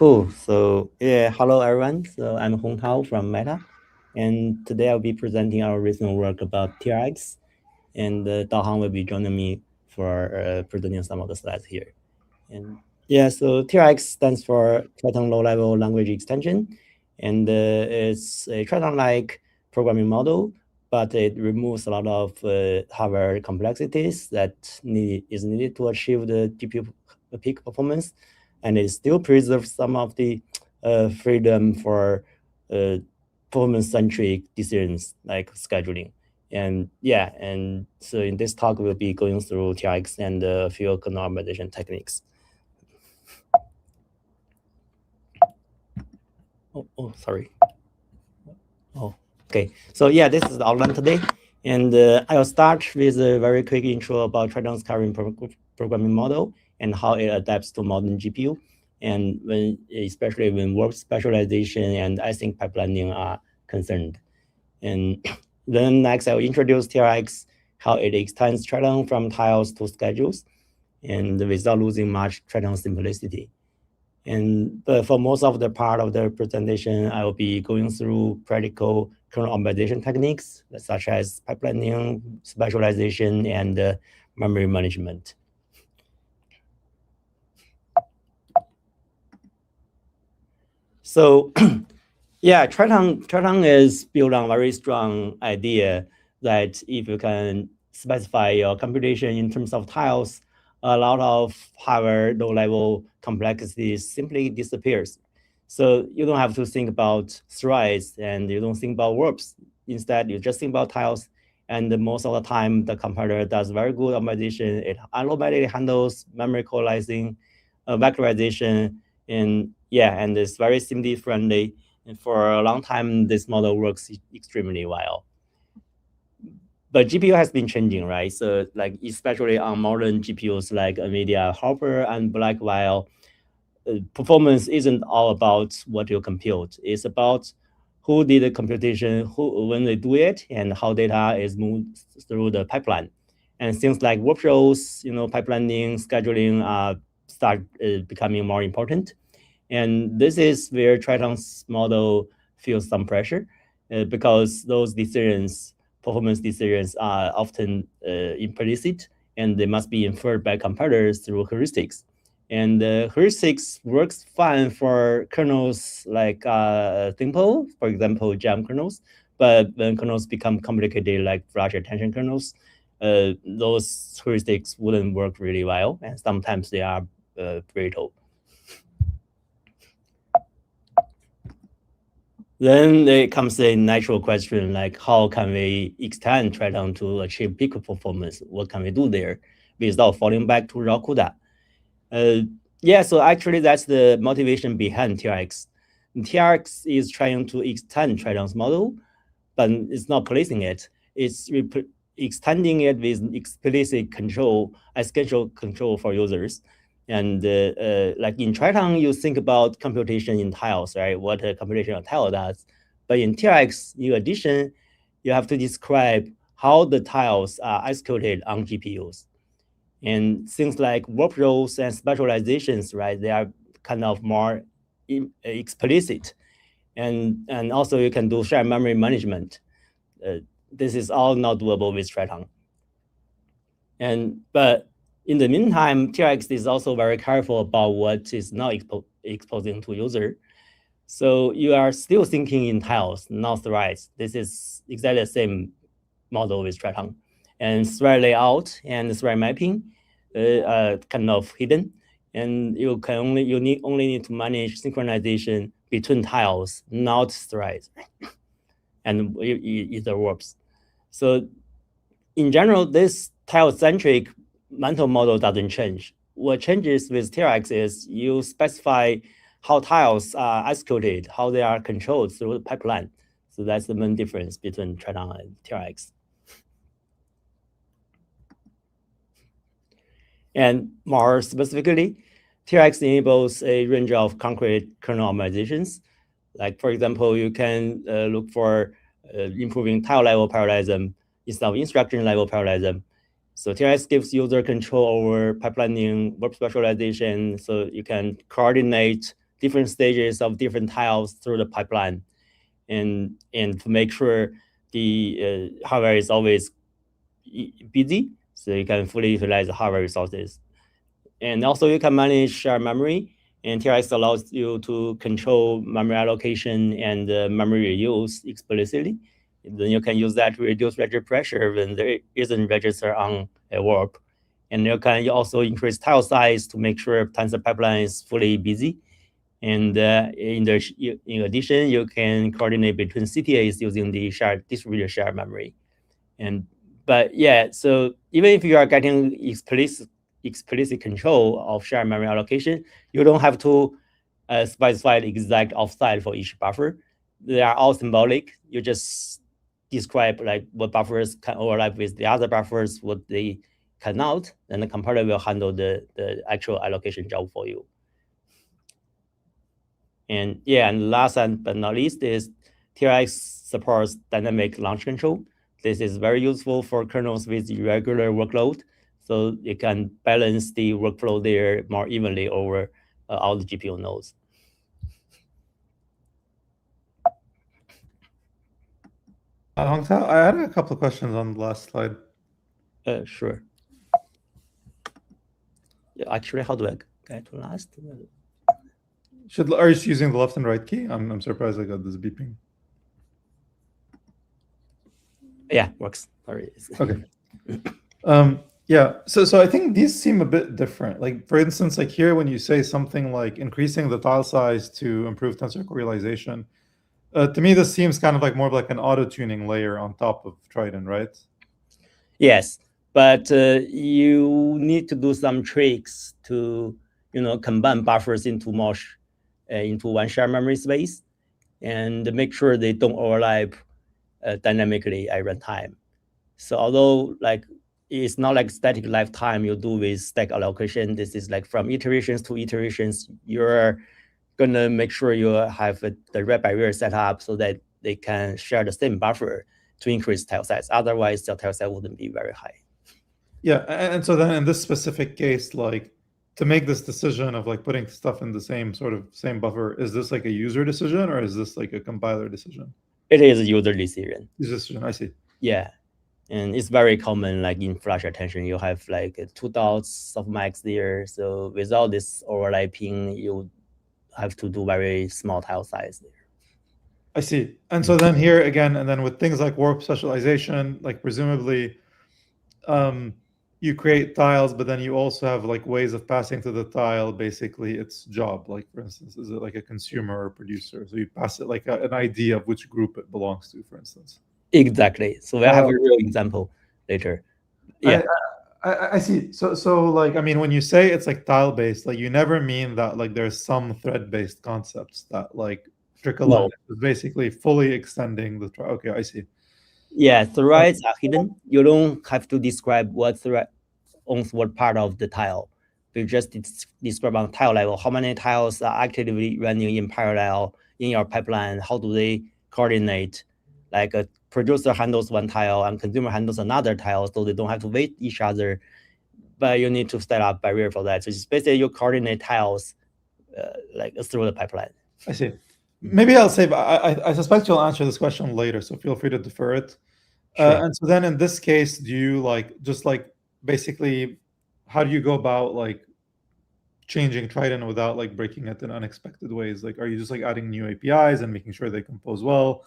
Cool. So yeah, hello everyone. So I'm Hong Hao from Meta, and today I'll be presenting our recent work about TLX, and Dahan will be joining me for presenting some of the slides here. And yeah, so TLX stands for Triton Low-Level Language Extension, and it's a Triton-like programming model, but it removes a lot of hardware complexities that is needed to achieve the GPU peak performance, and it still preserves some of the freedom for performance-centric decisions like scheduling. And yeah, and so in this talk, we'll be going through TLX and a few kernel optimization techniques. Oh, sorry. Oh, okay. So yeah, this is the outline today. And I'll start with a very quick intro about Triton's current programming model and how it adapts to modern GPU, and especially when work specialization and async pipelining are concerned. And then next, I'll introduce TLX, how it extends Triton from tiles to schedules, and without losing much Triton simplicity. But for most of the part of the presentation, I will be going through practical kernel optimization techniques, such as pipelining, specialization, and memory management. So yeah, Triton is built on a very strong idea that if you can specify your computation in terms of tiles, a lot of higher low-level complexities simply disappears. So you don't have to think about threads and you don't think about verbs. Instead, you just think about tiles. And most of the time, the compiler does very good optimization. It automatically handles memory coalescing, vectorization, and yeah, and it's very SIMD friendly. And for a long time, this model works extremely well. But GPU has been changing, right? So like especially on modern GPUs like NVIDIA Hopper and Blackwell, performance isn't all about what you compute. It's about who did the computation, when they do it, and how data is moved through the pipeline. And things like workflows, pipelining, scheduling start becoming more important. And this is where Triton's model feels some pressure because those decisions, performance decisions, are often implicit, and they must be inferred by compilers through heuristics. And heuristics works fine for kernels like simple, for example, Gemm kernels. But when kernels become complicated, like flash attention kernels, those heuristics wouldn't work really well, and sometimes they are brittle. Then there comes a natural question, like how can we extend Triton to achieve peak performance? What can we do there without falling back to raw CUDA? Yeah, so actually that's the motivation behind TLX. TLX is trying to extend Triton's model, but it's not placing it. It's extending it with explicit control, schedule control for users. And like in Triton, you think about computation in tiles, right? What a computational tile does. But in TLX, in addition, you have to describe how the tiles are executed on GPUs. And things like workflows and specializations, right? They are kind of more explicit. And also you can do shared memory management. This is all not doable with Triton. But in the meantime, TLX is also very careful about what is not exposing to user. So you are still thinking in tiles, not threads. This is exactly the same model with Triton. And thread layout and thread mapping are kind of hidden. And you only need to manage synchronization between tiles, not threads. And it works. So in general, this tile-centric mental model doesn't change. What changes with TLX is you specify how tiles are executed, how they are controlled through the pipeline. So that's the main difference between Triton and TLX. And more specifically, TLX enables a range of concrete kernel optimizations. Like, for example, you can look for improving tile-level parallelism instead of instruction-level parallelism. So TLX gives user control over pipelining, verb specialization, so you can coordinate different stages of different tiles through the pipeline, and to make sure the hardware is always busy, so you can fully utilize the hardware resources. And also you can manage shared memory, and TLX allows you to control memory allocation and memory reuse explicitly. Then you can use that to reduce register pressure when there isn't register on a warp. And you can also increase tile size to make sure tensor pipeline is fully busy. And in addition, you can coordinate between CTAs using the distributed shared memory. But yeah, so even if you are getting explicit control of shared memory allocation, you don't have to specify the exact offsite for each buffer. They are all symbolic. You just describe like what buffers can overlap with the other buffers, what they cannot, and the compiler will handle the actual allocation job for you. And yeah, and last but not least is TLX supports dynamic launch control. This is very useful for kernels with irregular workload, so you can balance the workflow there more evenly over all the GPU nodes. I had a couple of questions on the last slide. Sure. Actually, how do I get to last? Are you using the left and right key? I'm surprised I got this beeping. Yeah, works. Sorry. Okay. Yeah. So I think these seem a bit different. Like for instance, like here when you say something like increasing the tile size to improve tensor correlation, to me this seems kind of like more of like an auto-tuning layer on top of Triton, right? Yes, but you need to do some tricks to combine buffers into more into one shared memory space, and make sure they don't overlap dynamically at runtime. So although like it's not like static lifetime you do with stack allocation, this is like from iterations to iterations, you're gonna make sure you have the red barrier set up so that they can share the same buffer to increase tile size. Otherwise, the tile size wouldn't be very high. Yeah, and so then in this specific case, like to make this decision of like putting stuff in the same buffer, is this like a user decision or is this like a compiler decision? It is a user decision. User decision, I see. Yeah, and it's very common, like in flash attention, you have like 2 dots of max there. So without this overlapping, you have to do very small tile size there. I see. And so then here again, and then with things like warp specialization, like presumably you create tiles, but then you also have like ways of passing to the tile basically its job. Like for instance, is it like a consumer or producer? So you pass it like an ID of which group it belongs to, for instance. Exactly. So we'll have a real example later. Yeah. I see. So like, I mean, when you say it's like tile based, like you never mean that like there's some thread based concepts that like trickle in. It's basically fully extending the okay, I see. Yeah, threads are hidden. You don't have to describe what thread owns what part of the tile. You just describe on tile level how many tiles are actively running in parallel in your pipeline. How do they coordinate? Like a producer handles one tile and consumer handles another tile, so they don't have to wait each other. But you need to set up barrier for that. So it's basically you coordinate tiles like through the pipeline. I see. Maybe I'll save. I suspect you'll answer this question later, so feel free to defer it. Sure. And so then in this case, do you like just like basically, how do you go about like changing Triton without like breaking it in unexpected ways? Like, are you just like adding new APIs and making sure they compose well?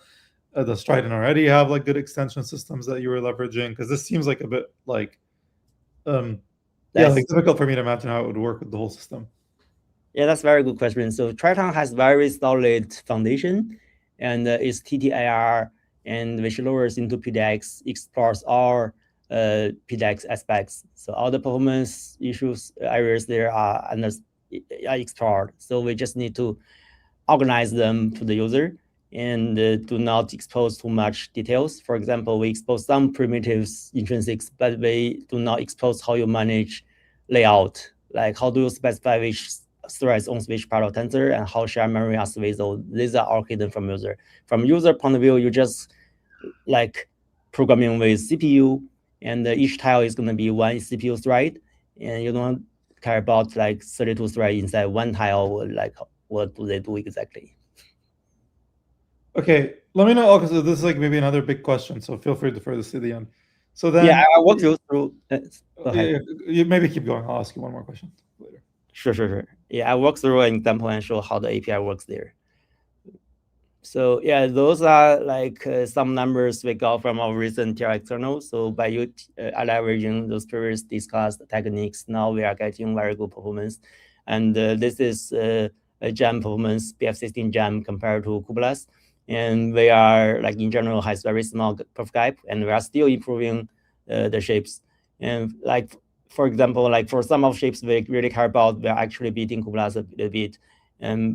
Does Triton already have like good extension systems that you were leveraging? Because this seems like a bit like, like difficult for me to imagine how it would work with the whole system. Yeah, that's a very good question. So Triton has very solid foundation, and its TTIR and which lowers into PDX explores all PDX aspects. So all the performance issues areas there are explored. So we just need to organize them to the user and do not expose too much details. For example, we expose some primitives intrinsics, but we do not expose how you manage layout. Like how do you specify which threads owns which part of tensor and how shared memory are swazzled. These are all hidden from user. From user point of view, you just like programming with CPU, and each tile is going to be one CPU thread, and you don't care about like 32 threads inside one tile, like what do they do exactly. Okay, let me know, because this is like maybe another big question, so feel free to defer this to the end. So then, yeah, I'll walk you through. Go ahead. You maybe keep going. I'll ask you one more question later. Sure. Yeah, I'll walk through an example and show how the API works there. So yeah, those are like some numbers we got from our recent TLX kernel. So by leveraging those previous discussed techniques, now we are getting very good performance. And this is a Gemm performance, BF16 Gemm compared to cuBLAS. And we are like in general has very small perf gap, and we are still improving the shapes. And like for example, like for some of shapes we really care about, we are actually beating cuBLAS a little bit.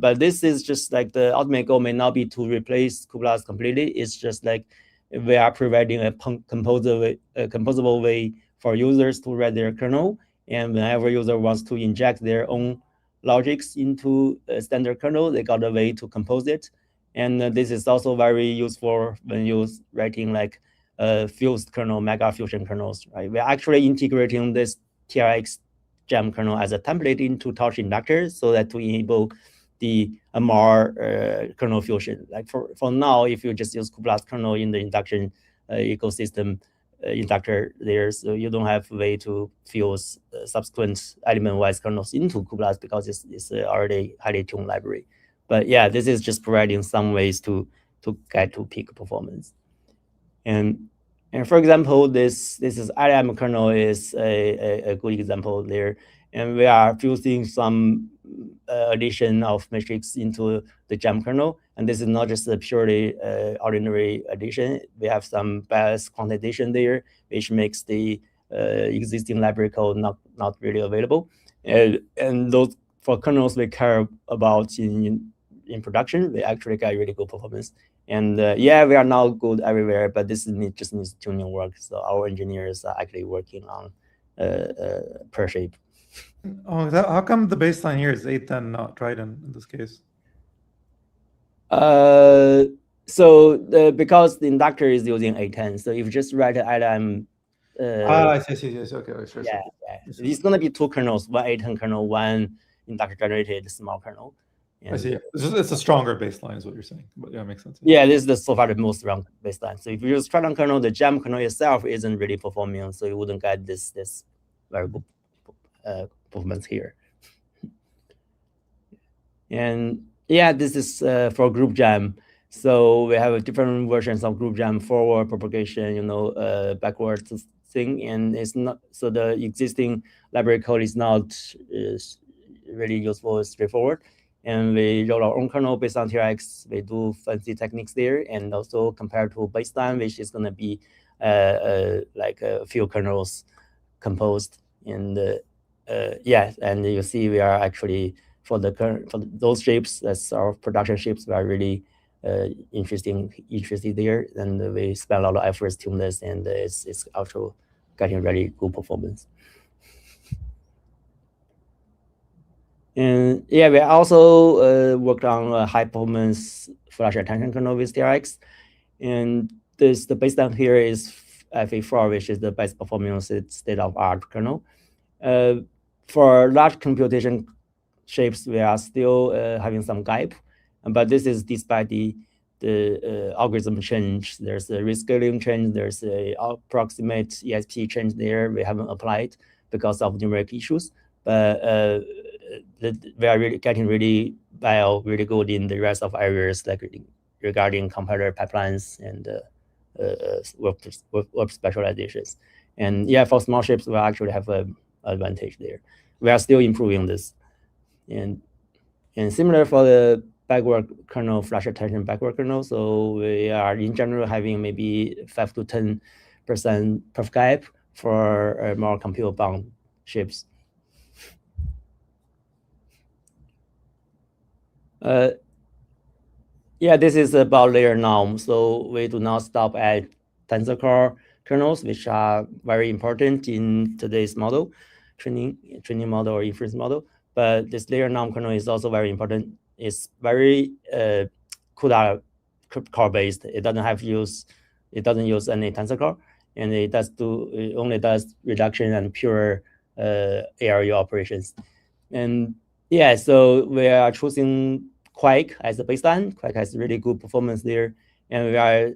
But this is just like the ultimate goal may not be to replace cuBLAS completely. It's just like we are providing a composable way for users to write their kernel. And whenever user wants to inject their own logics into a standard kernel, they got a way to compose it. And this is also very useful when you're writing like fused kernel, mega fusion kernels, right? We're actually integrating this TLX Gemm kernel as a template into torch inductor so that to enable the more kernel fusion. Like for now, if you just use cuBLAS kernel in the induction ecosystem inductor there, so you don't have a way to fuse subsequent element-wise kernels into cuBLAS because it's already highly tuned library. But yeah, this is just providing some ways to get to peak performance. And for example, this is Addmm kernel is a good example there. And we are fusing some addition of matrix into the Gemm kernel. And this is not just a purely ordinary addition. We have some bias quantization there, which makes the existing library code not really available. And those for kernels we care about in production, we actually get really good performance. And yeah, we are now good everywhere, but this just needs tuning work. So our engineers are actually working on per shape. Oh, how come the baseline here is 810, not Triton in this case? So because the inductor is using 810, so if you just write Addmm. I see. Okay, sure. Yeah. It's going to be two kernels, one 810 kernel, one inductor generated small kernel. I see. It's a stronger baseline, is what you're saying. But yeah, it makes sense. Yeah, this is so far the most strong baseline. So if you use Triton kernel, the Gemm kernel itself isn't really performing, so you wouldn't get this very good performance here. And yeah, this is for group Gemm. So we have different versions of group Gemm, forward propagation, backwards thing, and it's not so the existing library code is not really useful, straightforward. And we wrote our own kernel based on TLX. We do fancy techniques there, and also compared to baseline, which is going to be like a few kernels composed. And yeah, and you see we are actually for those shapes, that's our production shapes, we are really interested there, and we spend a lot of efforts to tune this, and it's also getting really good performance. And yeah, we also worked on a high performance flash attention kernel with TLX. And the baseline here is FA4, which is the best performing state-of-art kernel. For large computation shapes, we are still having some gap, but this is despite the algorithm change. There's a rescaling change. There's a approximate ESP change there we haven't applied because of numeric issues. But we are really getting really good in the rest of areas, like regarding compiler pipelines and work specializations. And yeah, for small shapes, we actually have an advantage there. We are still improving this. And similar for the backward kernel, flash attention backward kernel. So we are in general having maybe 5 to 10% perf gap for more compute bound shapes. Yeah, this is about Layernorm. So we do not stop at tensor core kernels, which are very important in today's model, training model or inference model. But this Layernorm kernel is also very important. It's very CUDA core based. It doesn't use any tensor core, and it only does reduction and pure ARU operations. And Yeah, so we are choosing Quake as a baseline. Quake has really good performance there, and we are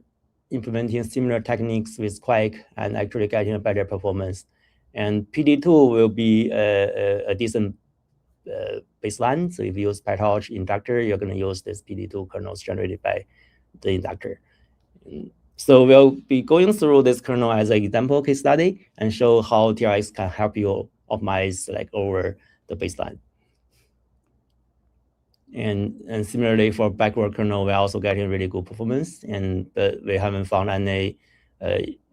implementing similar techniques with Quake and actually getting a better performance. And PD2 will be a decent baseline. So if you use PyTorch inductor, you're going to use this PD2 kernels generated by the inductor. So we'll be going through this kernel as an example case study and show how TLX can help you optimize like over the baseline. And similarly for backward kernel, we're also getting really good performance, but we haven't found any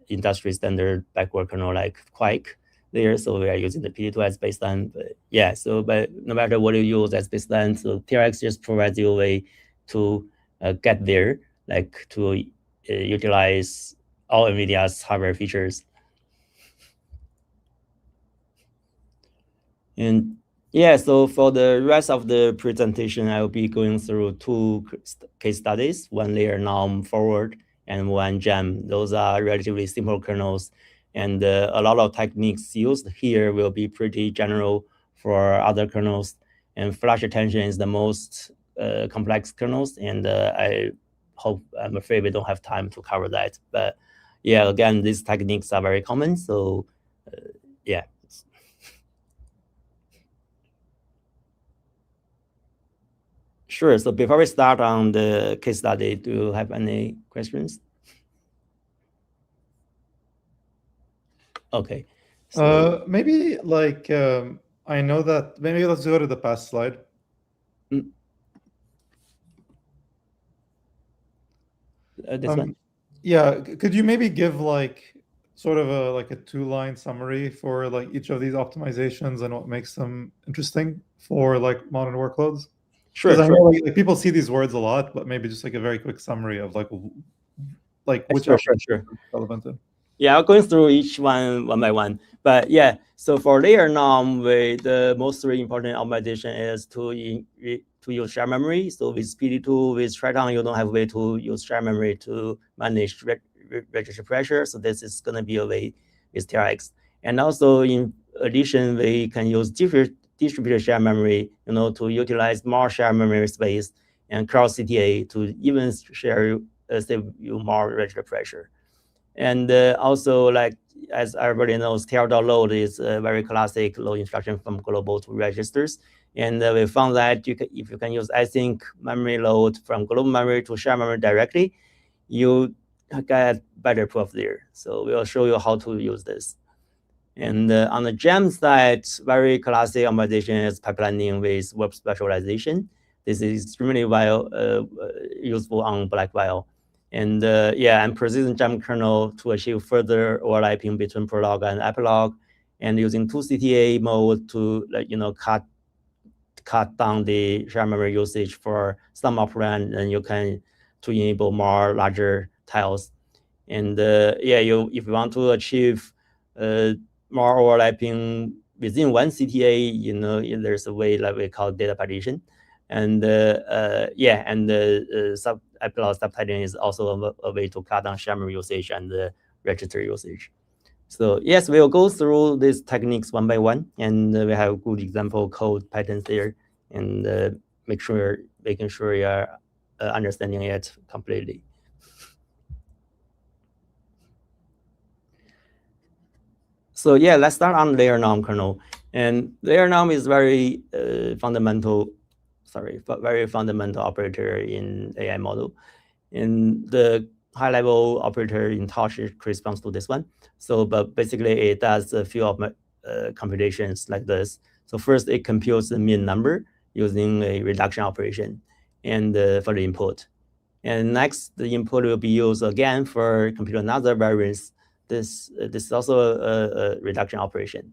industry standard backward kernel like Quake there, so we are using the PD2 as baseline. But yeah, but no matter what you use as baseline, so TLX just provides you a way to get there, like to utilize all NVIDIA's hardware features. And yeah, so for the rest of the presentation, I will be going through two case studies, one Layernorm forward and one Gemm. Those are relatively simple kernels, and a lot of techniques used here will be pretty general for other kernels. And flash attention is the most complex kernels, and I'm afraid we don't have time to cover that. But yeah, again, these techniques are very common, so yeah. Sure. So before we start on the case study, do you have any questions? Okay. So, maybe like I know that maybe let's go to the past slide. This one? Yeah, could you maybe give like sort of a 2-line summary for like each of these optimizations and what makes them interesting for like modern workloads? Sure. Because I know like people see these words a lot, but maybe just like a very quick summary of like which sure. relevant in. Yeah, I'll go through each one by one. But yeah, so for Layernorm, the most really important optimization is to use shared memory. So with PD2, with Triton, you don't have a way to use shared memory to manage register pressure. So this is going to be a way with TLX. And also, in addition, we can use distributed shared memory, to utilize more shared memory space and cross CTA to even save you more register pressure. And also, like as everybody knows, TR.load is a very classic load instruction from global to registers. And we found that if you can use async memory load from global memory to shared memory directly, you get better proof there. So we'll show you how to use this. And on the Gemm side, very classic optimization is pipelining with web specialization. This is extremely useful on Blackwell. And and precision Gemm kernel to achieve further overlapping between prolog and epilogue, and using 2-cta mode to cut down the shared memory usage for some operand, and you can to enable more larger tiles. And if you want to achieve more overlapping within one CTA, there's a way that we call data partition. And epilogue subtiling is also a way to cut down shared memory usage and register usage. So yes, we'll go through these techniques one by one, and we have good example code patterns there, and making sure you're understanding it completely. So yeah, let's start on Layernorm kernel. And Layernorm is very fundamental operator in AI model. And the high-level operator in Torch corresponds to this one. So, but basically it does a few of my computations like this. So first it computes the mean number using a reduction operation and for the input. And next, the input will be used again for compute another variance. This is also a reduction operation.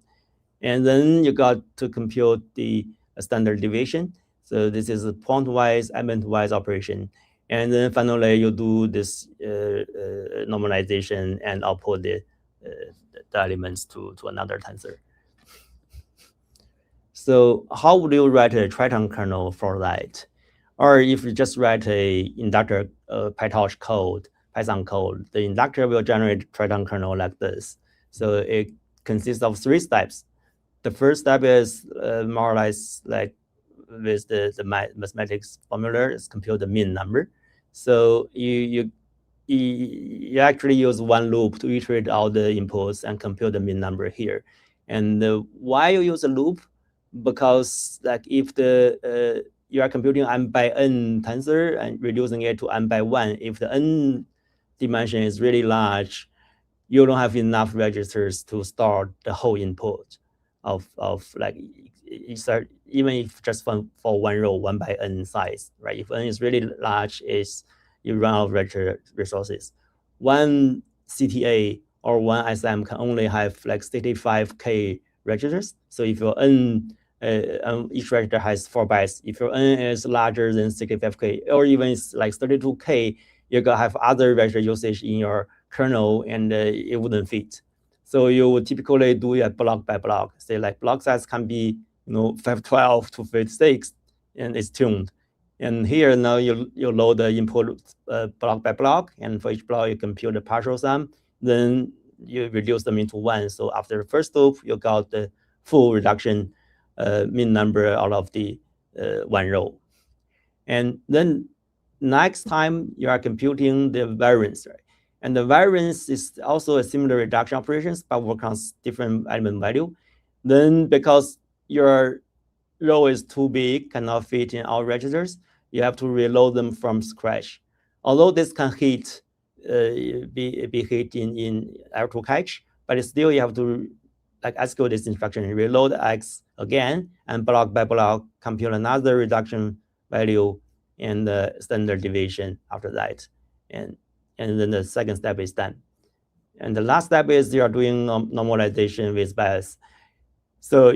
And then you got to compute the standard deviation. So this is a point-wise, element-wise operation. And then finally, you do this normalization and output the elements to another tensor. So how would you write a Triton kernel for that? Or if you just write a inductor PyTorch code, Python code, the inductor will generate Triton kernel like this. So it consists of 3 steps. The first step is more or less like with the mathematics formula is compute the mean number. So you actually use one loop to iterate all the inputs and compute the mean number here. And why you use a loop? Because like if the you are computing n by n tensor and reducing it to n by 1, if the n dimension is really large, you don't have enough registers to store the whole input of like even if just for one row, 1 by n size, right? If n is really large, you run out of register resources. One CTA or one SM can only have like 65K registers. So if your n each register has 4 bytes. If your n is larger than 65K, or even it's like 32K, you're gonna have other register usage in your kernel, and it wouldn't fit. So you would typically do it block by block. Say like block size can be 512 to 56, and it's tuned. And here now you load the input block by block, and for each block you compute the partial sum. Then you reduce them into 1. So after the first loop, you got the full reduction mean number out of the 1 row. And then next time you are computing the variance, right? And the variance is also a similar reduction operations, but work on different element value. Then because your row is too big, cannot fit in all registers, you have to reload them from scratch. Although this can hit, be hit in L2 cache, but still you have to like execute this instruction, reload X again, and block by block compute another reduction value and the standard deviation after that. And then the second step is done. And the last step is you are doing normalization with bias. So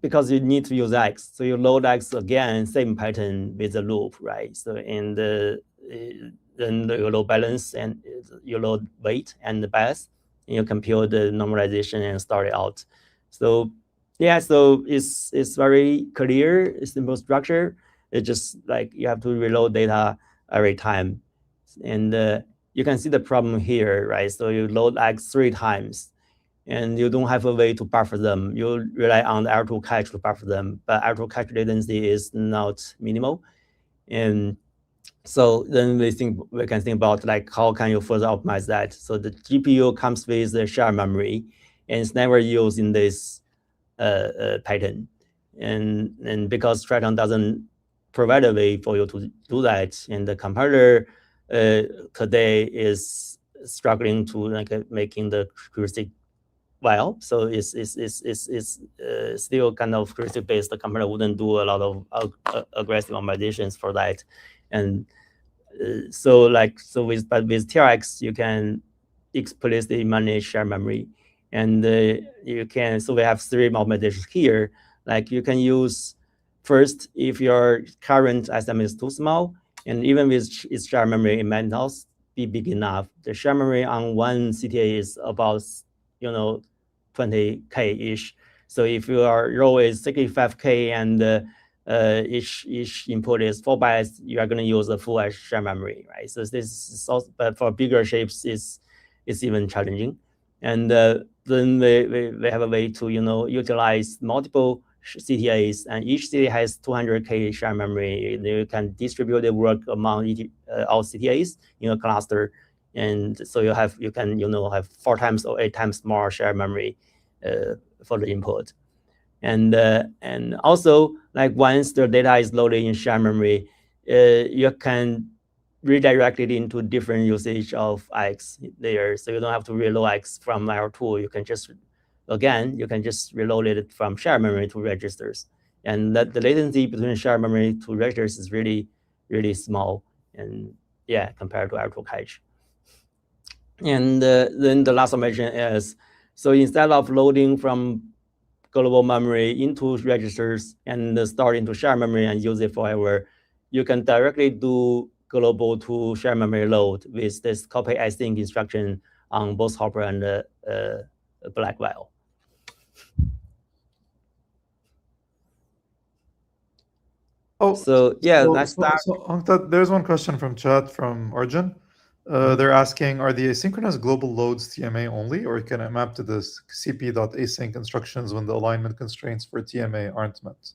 because you need to use X, so you load X again, same pattern with the loop, right? So then you load balance and you load weight and the bias, and you compute the normalization and start it out. So yeah, so it's very clear, it's simple structure. It's just like you have to reload data every time. And you can see the problem here, right? So you load X 3 times, and you don't have a way to buffer them. You rely on the L2 cache to buffer them, but L2 cache latency is not minimal. And so then we can think about like how can you further optimize that. So the GPU comes with the shared memory, and it's never used in this pattern. And because Triton doesn't provide a way for you to do that, and the compiler today is struggling to like making the heuristic well, so it's still kind of heuristic based. The compiler wouldn't do a lot of aggressive optimizations for that, and so with TLX you can explicitly manage shared memory, and you can. So we have 3 optimizations here. Like you can use first if your current SM is too small, and even with its shared memory, it might not be big enough. The shared memory on one CTA is about 20K-ish. So if your row is 65K and each input is 4 bytes, you are going to use the full shared memory, right? So this is also, but for bigger shapes, it's even challenging. And then we have a way to utilize multiple CTAs, and each CTA has 200K shared memory. You can distribute the work among all CTAs in a cluster, and so you can have 4 times or 8 times more shared memory for the input. And also, like once the data is loaded in shared memory, you can redirect it into different usage of X there. So you don't have to reload X from L2. You can just reload it from shared memory to registers. And that the latency between shared memory to registers is really, really small. And yeah, compared to L2 cache. And then the last omission is, so instead of loading from global memory into registers and store into shared memory and use it forever, you can directly do global to shared memory load with this copy async instruction on both Hopper and Blackwell. Oh, so yeah, let's start. So Ankta, there's one question from chat from Arjun. They're asking, are the asynchronous global loads TMA only, or can it map to the cp.async instructions when the alignment constraints for TMA aren't met?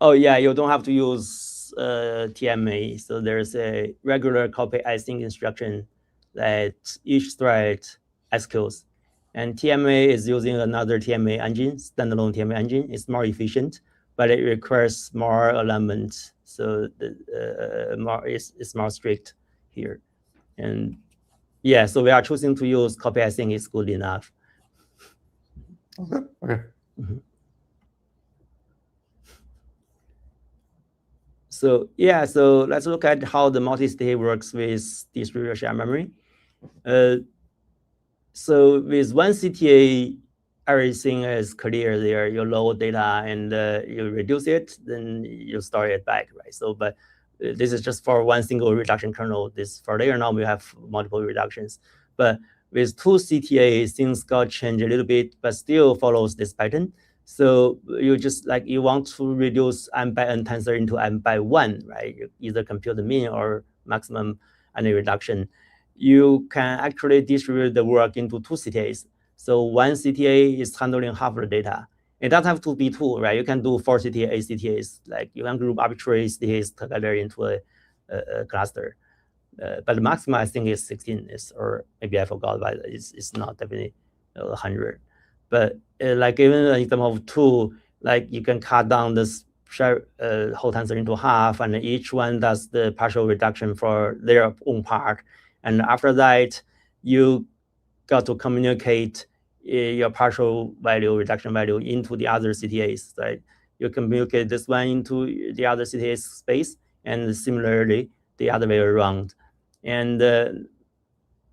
Oh yeah, you don't have to use TMA. So there's a regular copy async instruction that each thread executes. And TMA is using another TMA engine, standalone TMA engine. It's more efficient, but it requires more alignment. So it's more strict here. And yeah, so we are choosing to use copy async is good enough. Okay. Okay. Mm-hmm. So yeah, so let's look at how the multi-cta works with distributed shared memory. So with one CTA, everything is clear there. You load data and you reduce it, then you store it back, right? So, but this is just for one single reduction kernel. This for Layernorm, we have multiple reductions. But with two CTAs, things got changed a little bit, but still follows this pattern. So you just like you want to reduce m by n tensor into m by 1, right? You either compute the mean or maximum any reduction. You can actually distribute the work into two CTAs. So one CTA is handling half the data. It doesn't have to be two, right? You can do 4 CTA, 8 CTAs. Like you can group arbitrary CTAs together into a cluster. But the maximum I think is 16, or maybe I forgot, but it's not definitely 100. But like even in terms of two, like you can cut down this whole tensor into half, and each one does the partial reduction for their own part. And after that, you got to communicate your partial value, reduction value into the other CTAs, right? You communicate this one into the other CTA's space, and similarly, the other way around. And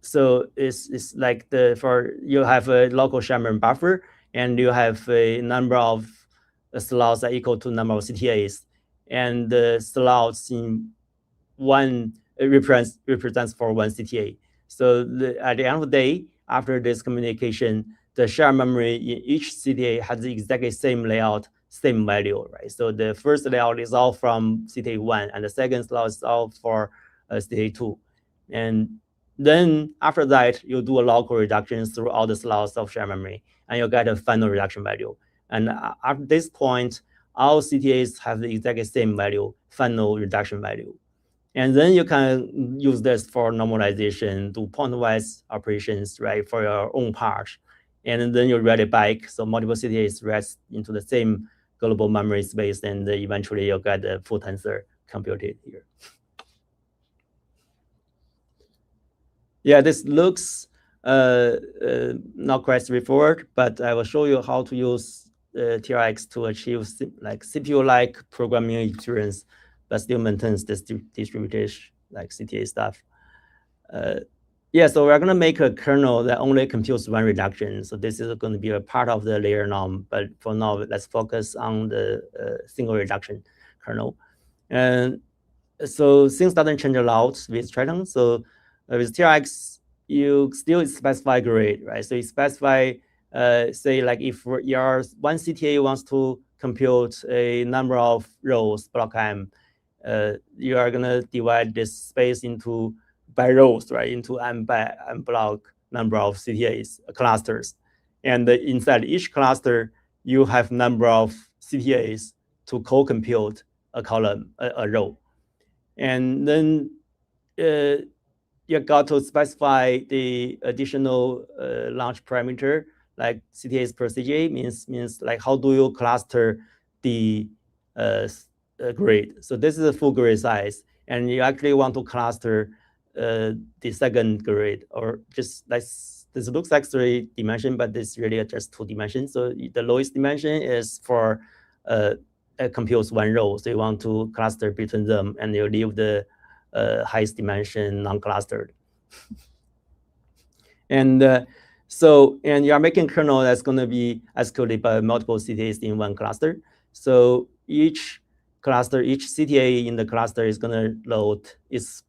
so it's like you have a local shared memory buffer, and you have a number of slots that equal to number of CTAs, and the slots in one represents for one CTA. So at the end of the day, after this communication, the shared memory in each CTA has the exactly same layout, same value, right? So the first layout is all from CTA 1, and the second slot is all for CTA 2. And then after that, you do a local reduction through all the slots of shared memory, and you get a final reduction value. And at this point, all CTAs have the exactly same value, final reduction value. And then you can use this for normalization, do pointwise operations, right, for your own part. And then you read it back. So multiple CTAs rest into the same global memory space, and eventually you'll get the full tensor computed here. Yeah, this looks not quite straightforward, but I will show you how to use TLX to achieve like CPU-like programming experience, but still maintains this distributed like CTA stuff. Yeah, so we're going to make a kernel that only computes one reduction. So this is going to be a part of the Layernorm, but for now, let's focus on the single reduction kernel. And so things doesn't change a lot with Triton. So with TLX, you still specify grid, right? So you specify, say, like if your one CTA wants to compute a number of rows, block M, you are gonna divide this space into by rows, right? Into M by M block number of CTAs clusters, and inside each cluster, you have number of CTAs to co-compute a column, a row. And then you got to specify the additional launch parameter, like CTAs per CTA means like how do you cluster the grid. So this is a full grid size, and you actually want to cluster the second grid, or just like this looks like 3 dimension, but this really just 2 dimensions. So the lowest dimension is for computes one row. So you want to cluster between them, and you leave the highest dimension non-clustered. And so you are making kernel that's going to be executed by multiple CTAs in one cluster. So each cluster, each CTA in the cluster is going to load its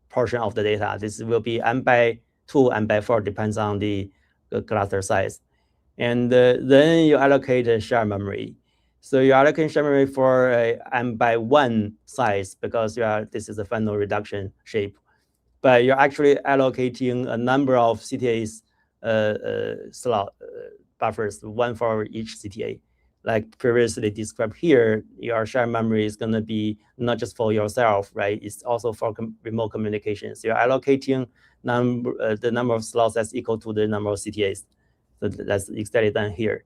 portion of the data. This will be M by 2, M by 4, depends on the cluster size. And then you allocate a shared memory. So you allocate shared memory for a M by 1 size, because this is a final reduction shape. But you're actually allocating a number of CTAs slot buffers, one for each CTA. like previously described here, your shared memory is going to be not just for yourself, right? It's also for remote communications. You're allocating the number of slots that's equal to the number of CTAs. So that's exactly done here.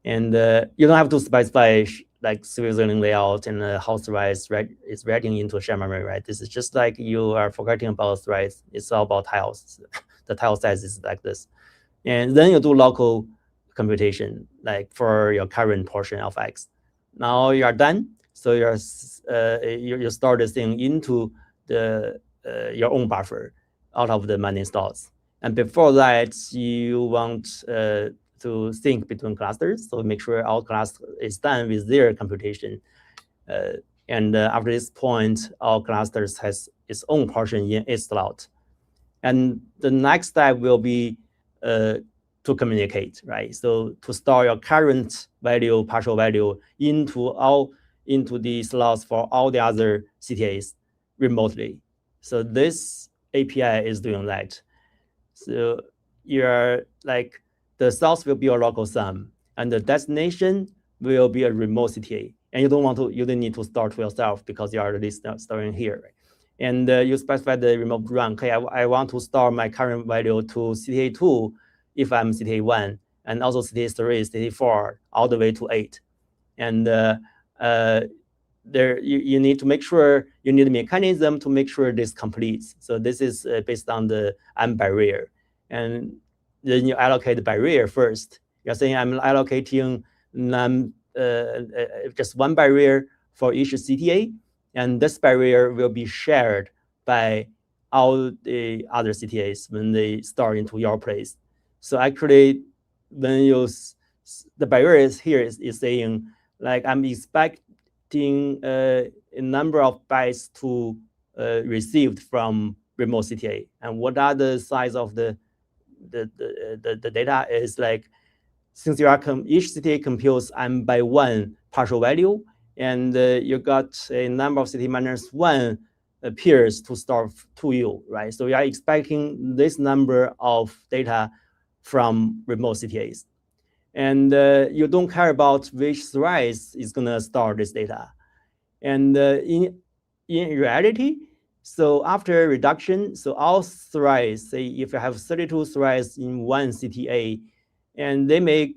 And you don't have to specify like specializing layout and how threads is writing into shared memory, right? This is just like you are forgetting about threads. It's all about tiles. The tile size is like this. And then you do local computation, like for your current portion of X. Now you are done. So you store this thing into the your own buffer out of the many slots. And before that, you want to sync between clusters. So make sure all cluster is done with their computation. And after this point, all clusters has its own portion in its slot. And the next step will be to communicate, right? So to store your current value, partial value into the slots for all the other CTAs remotely. So this API is doing that. So you're like the source will be a local sum, and the destination will be a remote CTA. And you don't need to store to yourself because you're already storing here, right? And you specify the remote run. Okay, I want to store my current value to CTA2 if I'm CTA1, and also CTA3, CTA4, all the way to 8. And there you need to make sure you need a mechanism to make sure this completes. So this is based on the barrier. And then you allocate the barrier first. You're saying I'm allocating just one barrier for each CTA, and this barrier will be shared by all the other CTAs when they start into your place. So actually, when you the barrier is here is saying like I'm expecting a number of bytes to received from remote CTA, and what are the size of the data is like, since you are each CTA computes M by 1 partial value, and you got a number of CTA minus 1 pairs to store to you, right? So you are expecting this number of data from remote CTAs. And you don't care about which threads is going to store this data. And in reality, so after reduction, so all threads, say if you have 32 threads in one CTA, and they may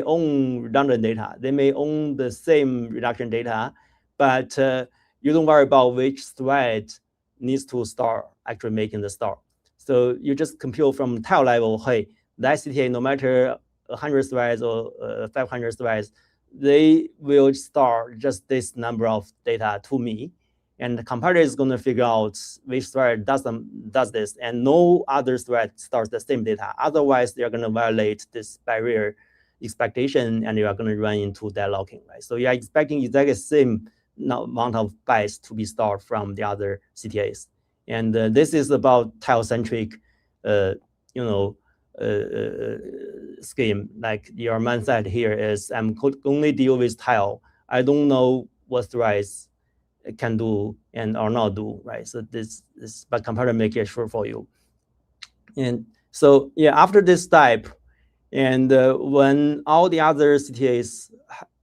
own redundant data. They may own the same reduction data, but you don't worry about which thread needs to store, actually making the store. So you just compute from tile level, hey, that CTA, no matter 100 threads or 500 threads, they will store just this number of data to me. And the compiler is going to figure out which thread does this, and no other thread stores the same data. Otherwise, they're going to violate this barrier expectation, and you are going to run into deadlocking, right? So you are expecting exactly the same amount of bytes to be stored from the other CTAs. And this is about tile-centric, scheme. Like your mindset here is, I'm only deal with tile. I don't know what threads can do and or not do, right? So but compiler make it sure for you. And so yeah, after this step, and when all the other CTAs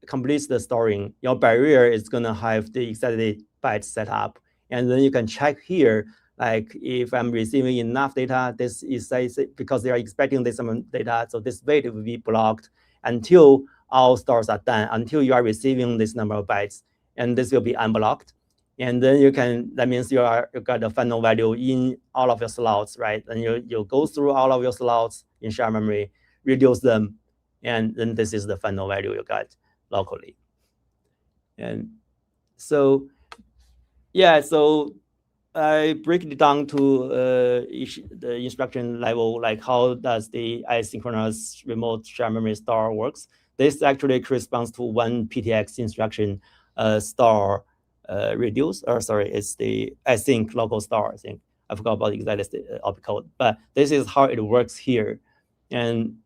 completes the storing, your barrier is gonna have the exact byte set up, and then you can check here, like if I'm receiving enough data, this is because they are expecting this amount of data, so this wait will be blocked until all stores are done, until you are receiving this number of bytes, and this will be unblocked. And then that means you got the final value in all of your slots, right? And you go through all of your slots in shared memory, reduce them, and then this is the final value you got locally. And so, yeah, so I break it down to the instruction level, like how does the asynchronous remote shared memory store works. This actually corresponds to one PTX instruction, store reduce, or sorry, it's the async local store, I think. I forgot about the exact opcode, but this is how it works here. And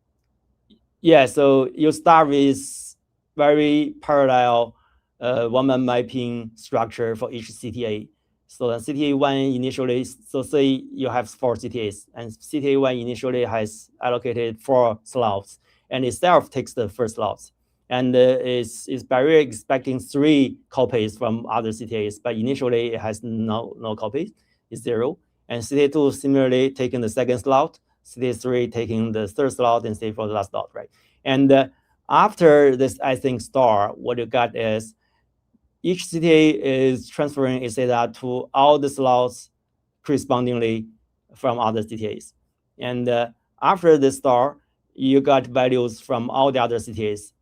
yeah, so you start with very parallel one-man mapping structure for each CTA. So the CTA1 initially, so say you have 4 CTAs, and CTA1 initially has allocated 4 slots, and itself takes the first slots. and is barrier expecting 3 copies from other CTAs, but initially it has no copies, it's 0. And CTA2 similarly taking the second slot, CTA3 taking the third slot, and CTA4 the last slot, right? And after this async star, what you got is each CTA is transferring its data to all the slots correspondingly from other CTAs. And after the star, you got values from all the other CTAs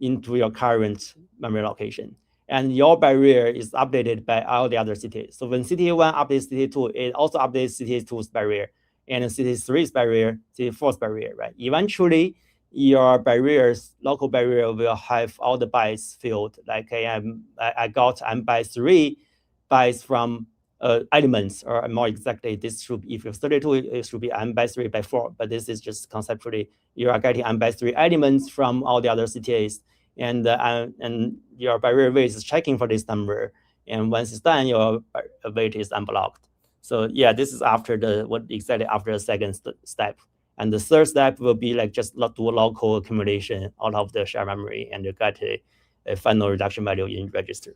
into your current memory location. And your barrier is updated by all the other CTAs. So when CTA1 updates CTA2, it also updates CTA2's barrier, and CTA3's barrier, CTA4's barrier, right? Eventually, your barriers, local barrier, will have all the bytes filled. Like I got M by 3 bytes from elements, or more exactly, this should, if you're 32, it should be M by 3 by 4. But this is just conceptually, you are getting M by 3 elements from all the other CTAs, and your barrier weight is checking for this number. And once it's done, your weight is unblocked. So yeah, this is after exactly after the second step. And the third step will be like just do a local accumulation out of the shared memory, and you get a final reduction value in register.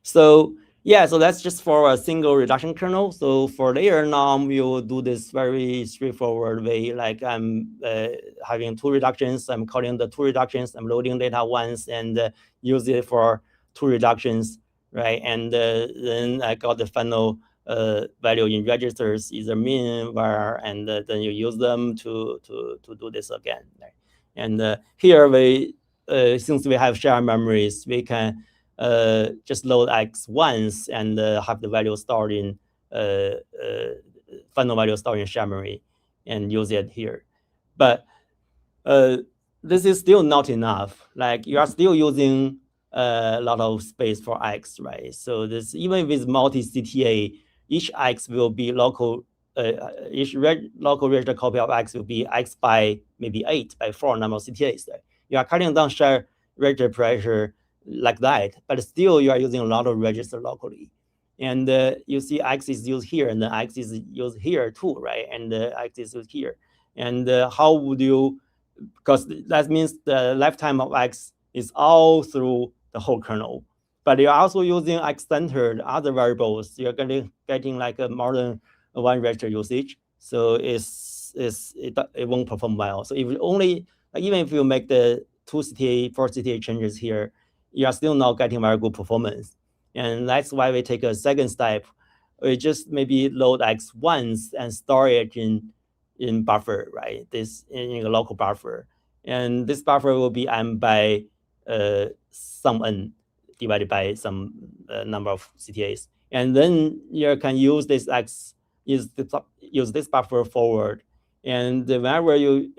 So yeah, so that's just for a single reduction kernel. So for Layernorm, we will do this very straightforward way. Like I'm having 2 reductions. I'm calling the 2 reductions. I'm loading data once and use it for 2 reductions, right? And then I got the final value in registers, either min, var, and then you use them to do this again. Right? And here we, since we have shared memories, we can just load X once and have the value stored in final value stored in shared memory and use it here. But this is still not enough. Like you are still using a lot of space for X, right? So this, even with multi-cta, each X will be local. Each local register copy of X will be X by maybe 8 by 4 number of CTAs. Right? You are cutting down shared register pressure like that, but still you are using a lot of register locally. And you see X is used here, and the X is used here too, right? And the X is used here. And how would you, because that means the lifetime of X is all through the whole kernel. But you're also using X-centered other variables. You're getting like a more than 1 register usage. So it won't perform well. So if you only, even if you make the 2 CTA, 4 CTA changes here, you are still not getting very good performance. And that's why we take a second step. We just maybe load X once and store it in buffer, right? This in a local buffer. And this buffer will be M by some n divided by some number of CTAs. And then you can use this X, use this buffer forward. And whenever you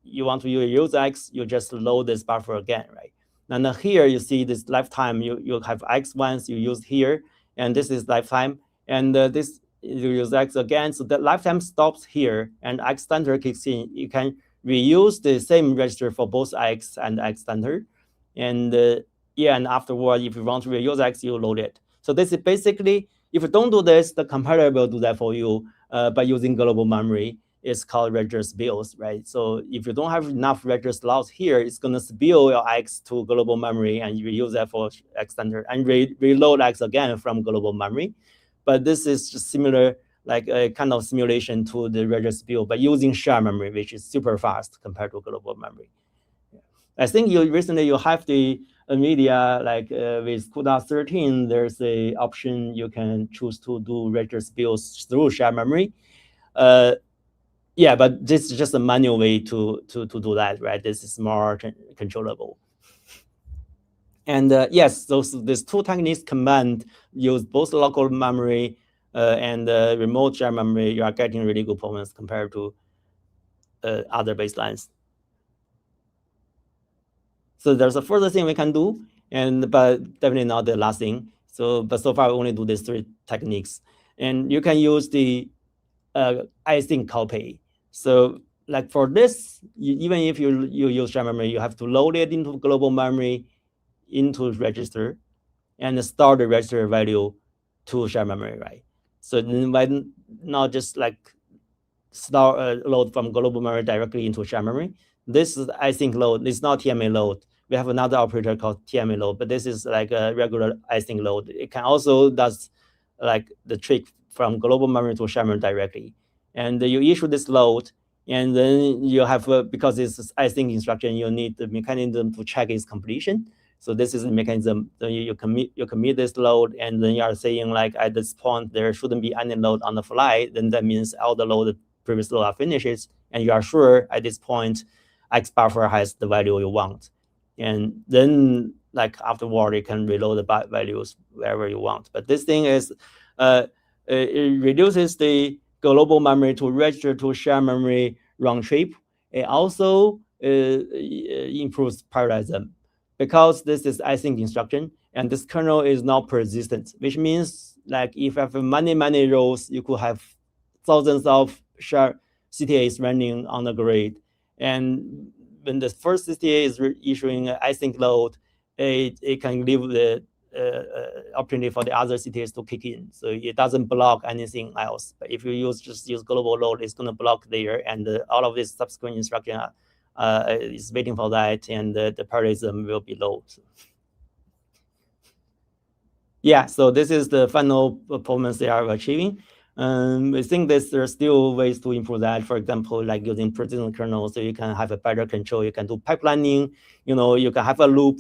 you want to use X, you just load this buffer again, right? And here you see this lifetime, you have X once, you use here, and this is lifetime, and this you use X again, so the lifetime stops here, and X standard kicks in. You can reuse the same register for both X and X standard, and yeah, and afterward, if you want to reuse X, you load it. So this is basically, if you don't do this, the compiler will do that for you by using global memory. It's called register spills, right? So if you don't have enough register slots here, it's going to spill your X to global memory, and you use that for X standard, and reload X again from global memory. But this is just similar, like a kind of simulation to the register spill, but using shared memory, which is super fast compared to global memory. I think recently you have the NVIDIA, like with CUDA 13, there's a option you can choose to do register spills through shared memory. Yeah, but this is just a manual way to do that, right? This is more controllable. And yes, these 2 techniques combined use both local memory and remote shared memory. You are getting really good performance compared to other baselines. So there's a further thing we can do, but definitely not the last thing. So, but so far we only do these 3 techniques, and you can use the async copy. So like for this, even if you use shared memory, you have to load it into global memory, into register, and store the register value to shared memory, right? So then why not just like store a load from global memory directly into shared memory. This is async load. It's not TMA load. We have another operator called TMA load, but this is like a regular async load. It can also does like the trick from global memory to shared memory directly. And you issue this load, and then you have, because it's async instruction, you need the mechanism to check its completion. So this is a mechanism. So you commit this load, and then you are saying like at this point there shouldn't be any load on the fly. Then that means all the load previous load are finishes, and you are sure at this point X buffer has the value you want. And then like afterward you can reload the values wherever you want. But this thing is it reduces the global memory to register to shared memory round trip. It also improves parallelism, because this is async instruction and this kernel is not persistent, which means like if you have many rows, you could have thousands of shared CTAs running on the grid. And when the first CTA is issuing an async load, it can leave the opportunity for the other CTAs to kick in. So it doesn't block anything else. But if you just use global load, it's going to block there, and all of this subsequent instruction is waiting for that, and the parallelism will be low. Yeah, so this is the final performance they are achieving. I think there are still ways to improve that. For example, like using partitioning kernel, so you can have a better control. You can do pipelining. You can have a loop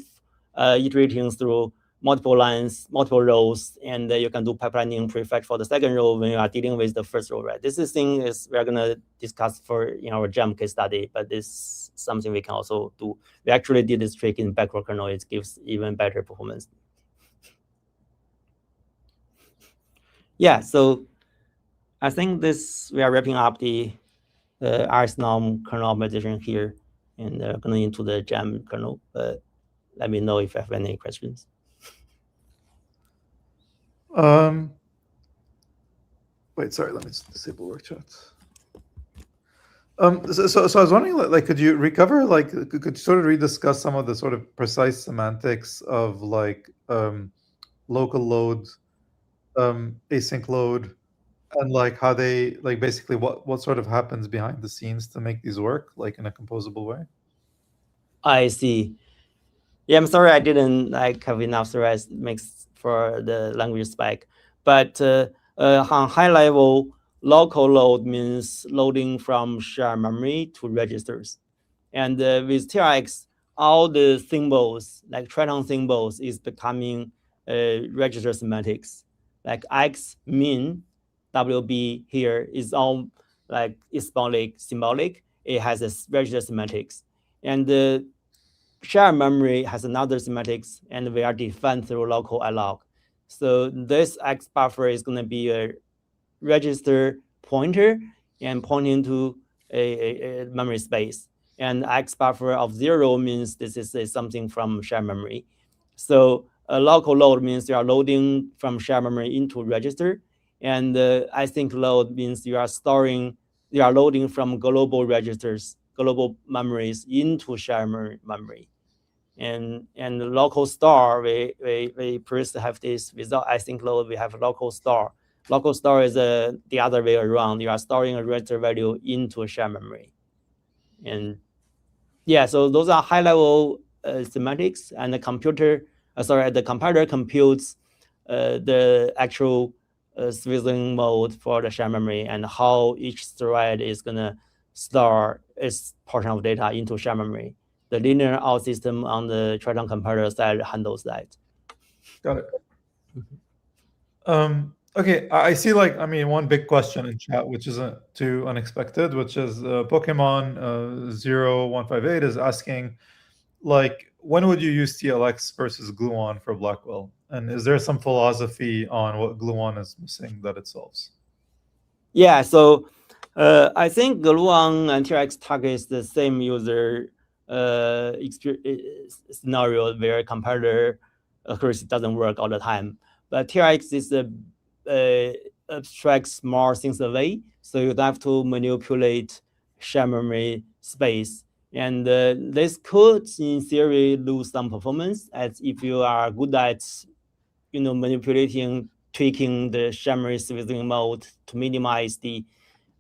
iterating through multiple lines, multiple rows, and you can do pipelining prefetch for the second row when you are dealing with the first row, right? This is thing is we're gonna discuss for in our Gemm case study, but this is something we can also do. We actually did this trick in backward kernel. It gives even better performance. Yeah, so I think we are wrapping up the Addmm kernel optimization here, and going into the Gemm kernel. But let me know if you have any questions. Wait, sorry, let me disable work chat. So I was wondering, like, could you recover, like, could you sort of rediscuss some of the sort of precise semantics of like local load, async load, and like how they, like, basically what sort of happens behind the scenes to make these work, like in a composable way? I see. Yeah, I'm sorry I didn't like have enough threads mix for the language spec, but on high level, local load means loading from shared memory to registers. And with TLX, all the symbols, like Triton symbols, is becoming register semantics. Like X, min, WB here is all like symbolic. It has a register semantics. And the shared memory has another semantics, and we are defined through local alloc. So this X buffer is going to be a register pointer and pointing to a memory space. And X buffer of 0 means this is something from shared memory. So a local load means you are loading from shared memory into register. And async load means you are loading from global registers, global memories into shared memory. And the local store, we first have this without async load, we have local store. Local store is the other way around. You are storing a register value into a shared memory. And yeah, so those are high level semantics, and the compiler computes the actual switching mode for the shared memory, and how each thread is gonna store its portion of data into shared memory. The linear out system on the Triton compiler side handles that. Got it. Okay, I see, like, I mean, one big question in chat, which isn't too unexpected, which is Pokemon 0158 is asking, like, when would you use TLX versus gluon for Blackwell? And is there some philosophy on what gluon is missing that it solves? Yeah, so I think gluon and TLX targets the same user scenario where compiler accuracy doesn't work all the time. But TLX is abstracts more things away, so you don't have to manipulate shared memory space. And this could, in theory, lose some performance, as if you are good at, manipulating, tweaking the shared memory switching mode to minimize the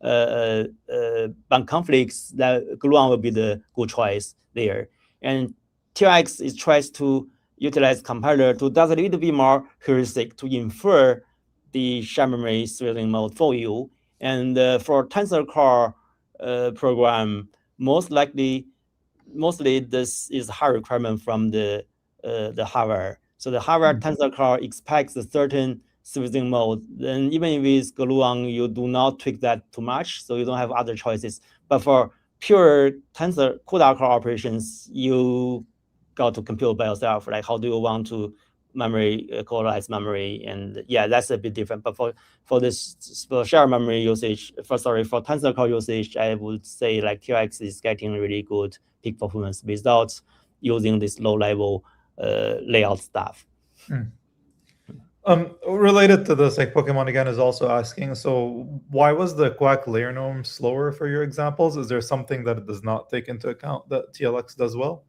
bound conflicts, that gluon will be the good choice there. And TLX is tries to utilize compiler to does a little bit more heuristic to infer the shared memory switching mode for you. And for tensor core program, mostly this is hard requirement from the hardware. So the hardware tensor core expects a certain switching mode. Then even if it's gluon, you do not tweak that too much, so you don't have other choices. But for pure tensor CUDA core operations, you got to compute by yourself. Like how do you want to memory colorize memory? And yeah, that's a bit different. But for this for shared memory usage, for tensor core usage, I would say like TLX is getting really good peak performance without using this low level layout stuff. Related to this, like Pokemon again is also asking, so why was the Quack Layernorm slower for your examples? Is there something that it does not take into account that TLX does well?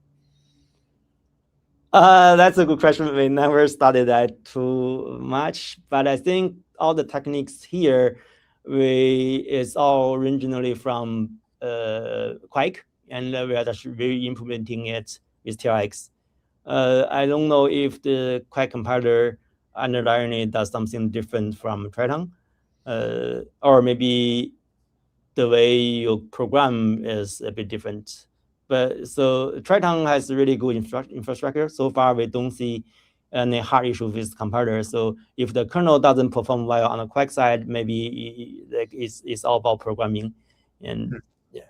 That's a good question. We never studied that too much, but I think all the techniques here is all originally from Quake, and we are just really implementing it with TLX. I don't know if the Quake compiler underlying it does something different from Triton, or maybe the way you program is a bit different. But so Triton has really good infrastructure. So far, we don't see any hard issue with compiler. So if the kernel doesn't perform well on the Quake side, maybe it's all about programming. And yeah.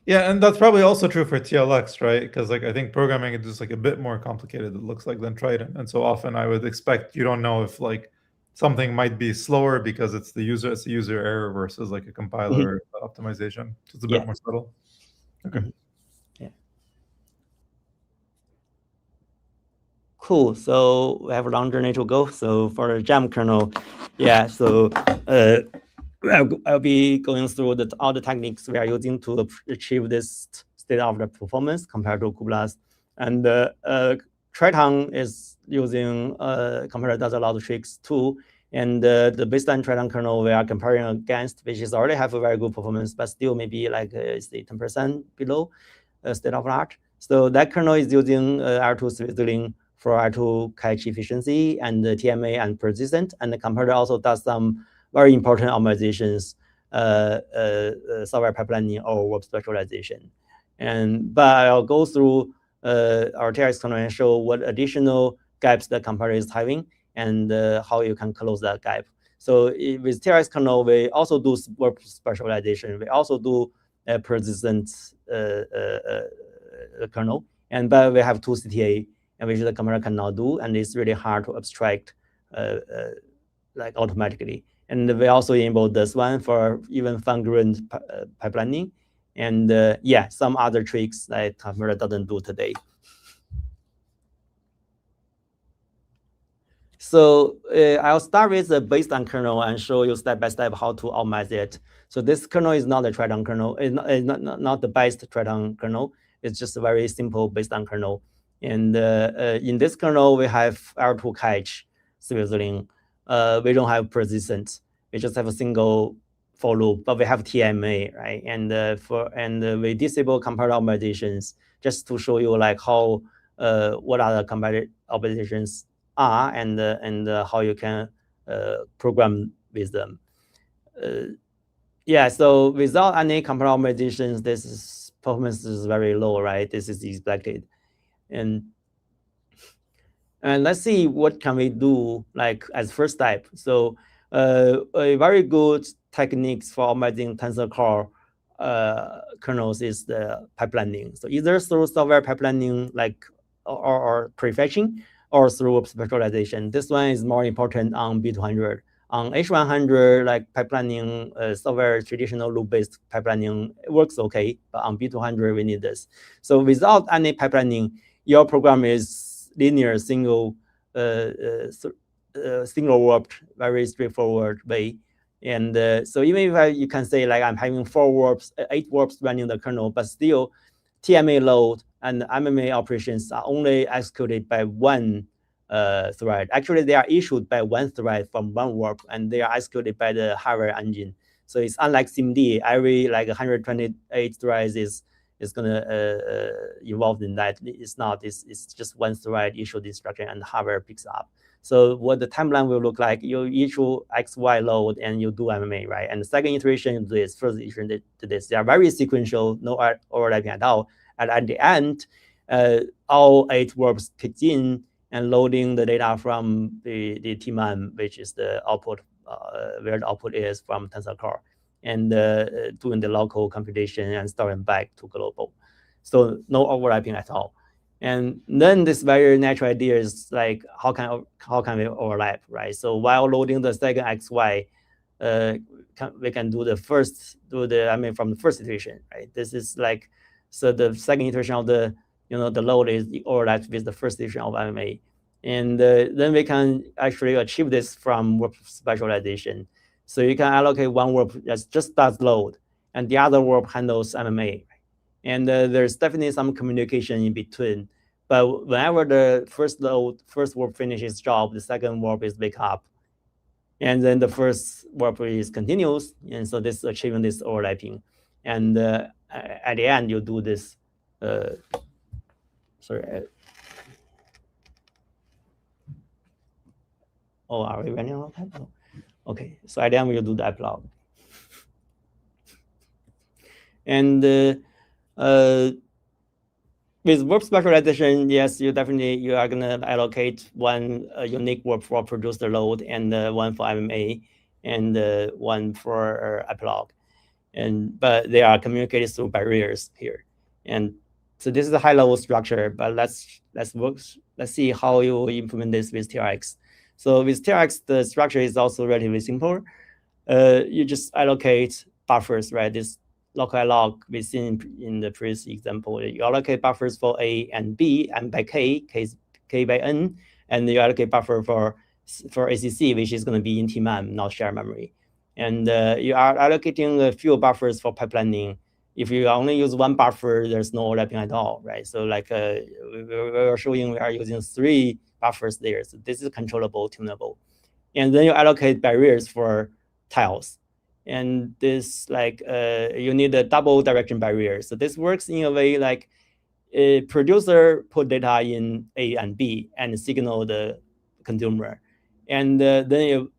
Yeah, and that's probably also true for TLX, right? Because like I think programming is just like a bit more complicated, it looks like, than Triton. And so often I would expect you don't know if like something might be slower because it's a user error versus like a compiler optimization. So it's a bit more subtle. Okay. Yeah. Cool. So we have a long journey to go. So for the Gemm kernel, yeah. So I'll be going through all the techniques we are using to achieve this state-of-the-art performance compared to kubelas. And Triton is using compiler does a lot of tricks too. And the baseline Triton kernel we are comparing against, which is already have a very good performance, but still maybe like say 10% below state-of-the-art. So that kernel is using R2 switching for R2 cache efficiency and TMA and persistent. And the compiler also does some very important optimizations, software pipelining or warp specialization. But I'll go through our TLX kernel and show what additional gaps the compiler is having and how you can close that gap. So with TLX kernel, we also do warp specialization. We also do persistent kernel, but we have 2-cta, which the compiler cannot do, and it's really hard to abstract like automatically. And we also enable this one for even fine-grained pipelining, and yeah, some other tricks that compiler doesn't do today. So I'll start with the baseline kernel and show you step by step how to optimize it. So this kernel is not a Triton kernel. It's not the best Triton kernel. It's just a very simple baseline kernel. And in this kernel, we have R2 cache switching. We don't have persistent. We just have a single for loop, but we have TMA, right? And we disable compiler optimizations just to show you like how what are the compiler optimizations are and how you can program with them. Yeah, so without any compiler optimizations, this performance is very low, right? This is expected. And let's see what can we do like as first step. So a very good techniques for optimizing tensor core kernels is the pipelining. So either through software pipelining like or prefetching, or through specialization. This one is more important on B200. On H100, like pipelining, software traditional loop-based pipelining works okay, but on B200 we need this. So without any pipelining, your program is linear, single warped, very straightforward way. And so even if you can say like I'm having 4 warps, 8 warps running the kernel, but still TMA load and MMA operations are only executed by one thread. Actually, they are issued by one thread from one warp, and they are executed by the hardware engine. So it's unlike SIMD. Every like 128 threads is gonna involved in that. It's not. It's just one thread issue instruction and hardware picks up. So what the timeline will look like, you issue XY load and you do MMA, right? And the second iteration you do this, first iteration to this. They are very sequential, no overlapping at all. And at the end, all 8 warps kicked in and loading the data from the TMAN, which is the output, where the output is from Tensor Core, and doing the local computation and storing back to global. So no overlapping at all. And then this very natural idea is like, how can we overlap, right? So while loading the second XY, we can do from the first iteration, right? This is like, so the second iteration of the the load is overlapped with the first iteration of MMA, and then we can actually achieve this from warp specialization. So you can allocate one warp that just does load, and the other warp handles MMA. And there's definitely some communication in between. But whenever the first warp finishes job, the second warp is wake up. And then the first warp is continuous. And so this achieving this overlapping. And at the end, you do this. Sorry. Oh, are we running out of time? Oh. Okay. So at the end, we'll do the epilogue. And with warp specialization, yes, you are gonna allocate one unique warp for producer load and one for MMA and one for epilogue, but they are communicated through barriers here. And so this is a high-level structure, but let's see how you implement this with TLX. So with TLX, the structure is also relatively simple. You just allocate buffers, right? This local log we seen in the previous example. You allocate buffers for A and B, and by K by N, and you allocate buffer for ACC, which is going to be in TMAM, not shared memory. And you are allocating a few buffers for pipelining. If you only use one buffer, there's no overlapping at all, right? So like we were showing, we are using 3 buffers there. So this is controllable, tunable. And then you allocate barriers for tiles. And this you need a double direction barrier. So this works in a way like a producer put data in A and B and signal the consumer. And then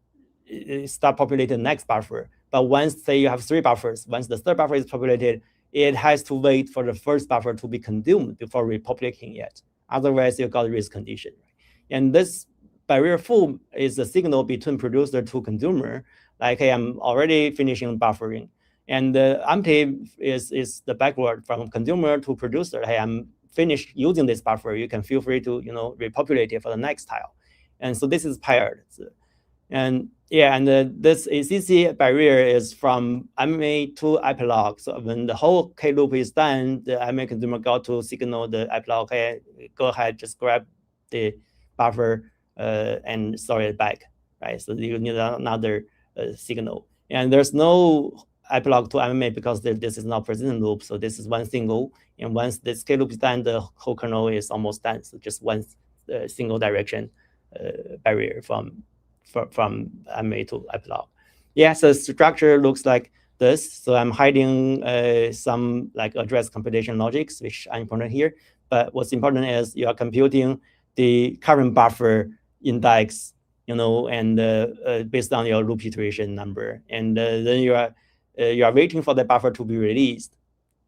you start populating the next buffer. But once, say you have 3 buffers, once the third buffer is populated, it has to wait for the first buffer to be consumed before repopulating it. Otherwise, you got risk condition. And this barrier full is a signal between producer to consumer. Like, hey, I'm already finishing buffering. And the empty is the backward from consumer to producer. Hey, I'm finished using this buffer. You can feel free to repopulate it for the next tile. And so this is paired. And yeah, and this ACC barrier is from MMA to epilogue. So when the whole K loop is done, the MMA consumer got to signal the epilogue. Hey, go ahead, just grab the buffer and store it back, right? So you need another signal. And there's no epilogue to MMA because this is not persistent loop. So this is one single. And once this K loop is done, the whole kernel is almost done. So just one single direction barrier from MMA to epilogue. Yeah, so structure looks like this. So I'm hiding some address computation logics, which are important here. But what's important is you are computing the current buffer index, and based on your loop iteration number, and then you are waiting for the buffer to be released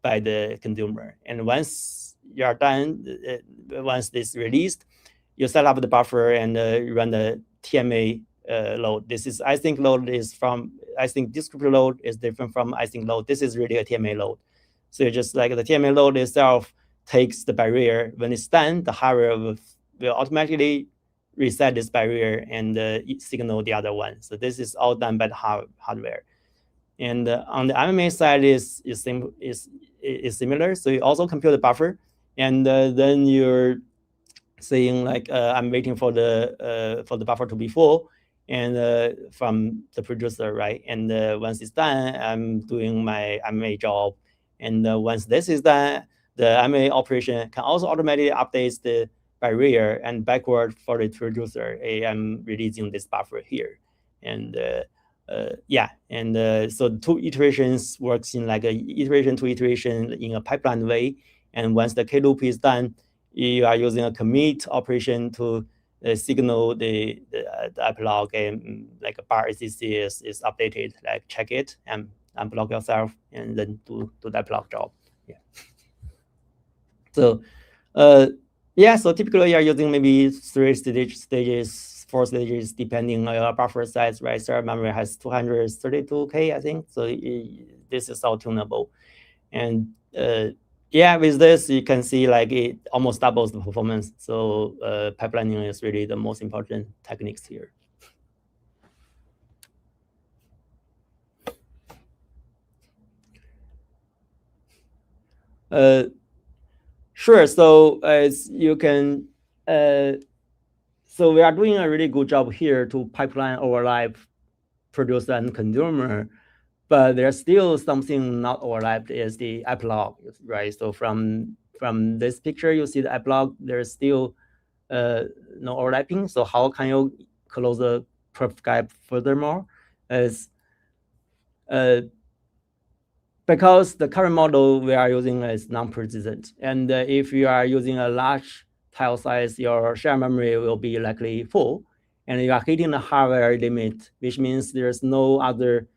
by the consumer. And once you are done, once this is released, you set up the buffer and run the TMA load. This is async load descriptor load is different from async load. This is really a TMA load. So just like the TMA load itself takes the barrier. When it's done, the hardware will automatically reset this barrier and signal the other one. So this is all done by the hardware. And on the MMA side is similar. So you also compute the buffer, and then you're saying I'm waiting for the buffer to be full, and from the producer, right? And once it's done, I'm doing my MMA job. And once this is done, the MMA operation can also automatically update the barrier and backward for the producer. Hey, I'm releasing this buffer here. And yeah, and so 2 iterations works in like a iteration to iteration in a pipeline way. And once the K loop is done, you are using a commit operation to signal the epilogue, and like a bar ACC is updated, like check it and unblock yourself, and then do the epilogue job. Yeah. So, yeah, so typically you're using maybe 3 stages, 4 stages, depending on your buffer size, right? So memory has 232K, I think. So this is all tunable. And yeah, with this, you can see like it almost doubles the performance. So pipelining is really the most important techniques here. Sure. So as you can, so we are doing a really good job here to pipeline overlap producer and consumer, but there's still something not overlapped is the epilogue, right? So from this picture, you see the epilogue, there's still no overlapping. So how can you close the perf gap furthermore? Is because the current model we are using is non-persistent, and if you are using a large tile size, your shared memory will be likely full, and you are hitting the hardware limit, which means there's no other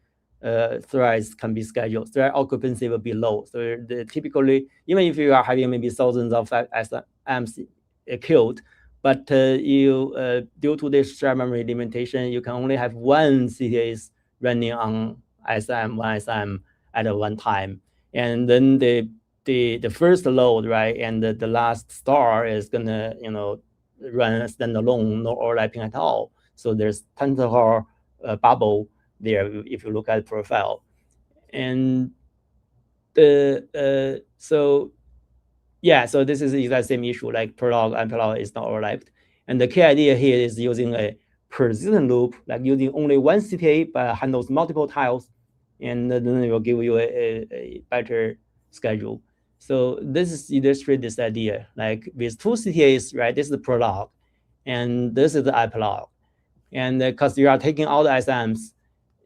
threads can be scheduled. Thread occupancy will be low. So typically, even if you are having maybe thousands of SMs queued, but you due to this shared memory limitation, you can only have 1 CTAs running on one SM at one time, and then the first load, right, and the last star is gonna run standalone, no overlapping at all. So there's tensor bubble there if you look at the profile, and so yeah, so this is the exact same issue, like prolog and prolog is not overlapped, and the key idea here is using a persistent loop, like using only 1 CTA but handles multiple tiles, and then it will give you a better schedule. So this is illustrate this idea, like with 2 CTAs, right? This is the prolog, and this is the epilogue, and because you are taking all the SMs,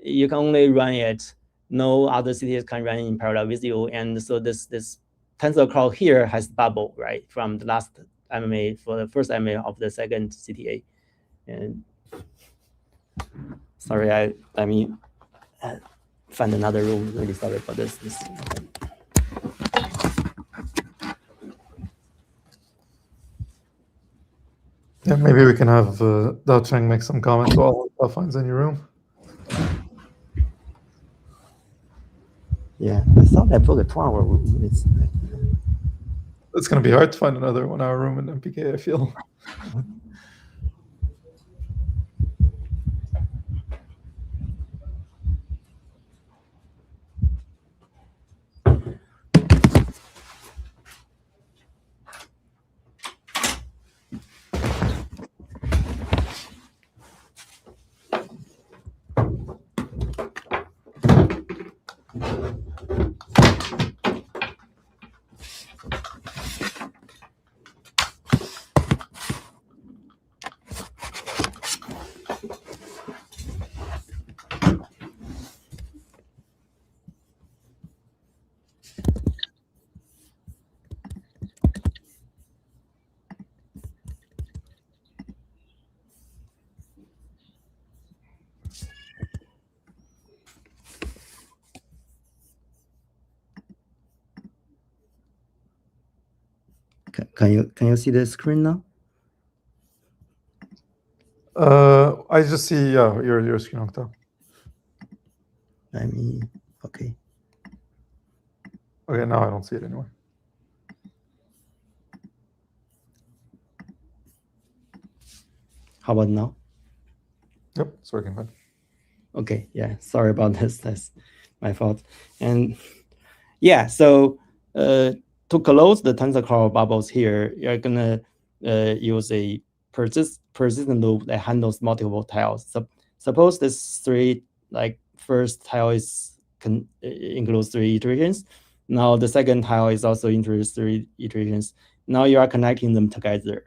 you can only run it. No other CTAs can run in parallel with you, and so this tensor cloud here has bubble, right, from the last MMA for the first MMA of the second CTA. And sorry, let me find another room. Really sorry for this. Yeah, maybe we can have Dao Cheng make some comments while Dao finds a new room. Yeah, I thought I booked a 2-hour room. It's going to be hard to find another 1-hour room in MPK, I feel. Can you see the screen now? I just see your screen on top. Okay. Okay, now I don't see it anymore. How about now? Yep, it's working fine. Okay, yeah, sorry about this. That's my fault. And yeah, so to close the tensor cloud bubbles here, you're gonna use a persistent loop that handles multiple tiles. So suppose this 3, like first tile includes 3 iterations. Now the second tile is also includes 3 iterations. Now you are connecting them together.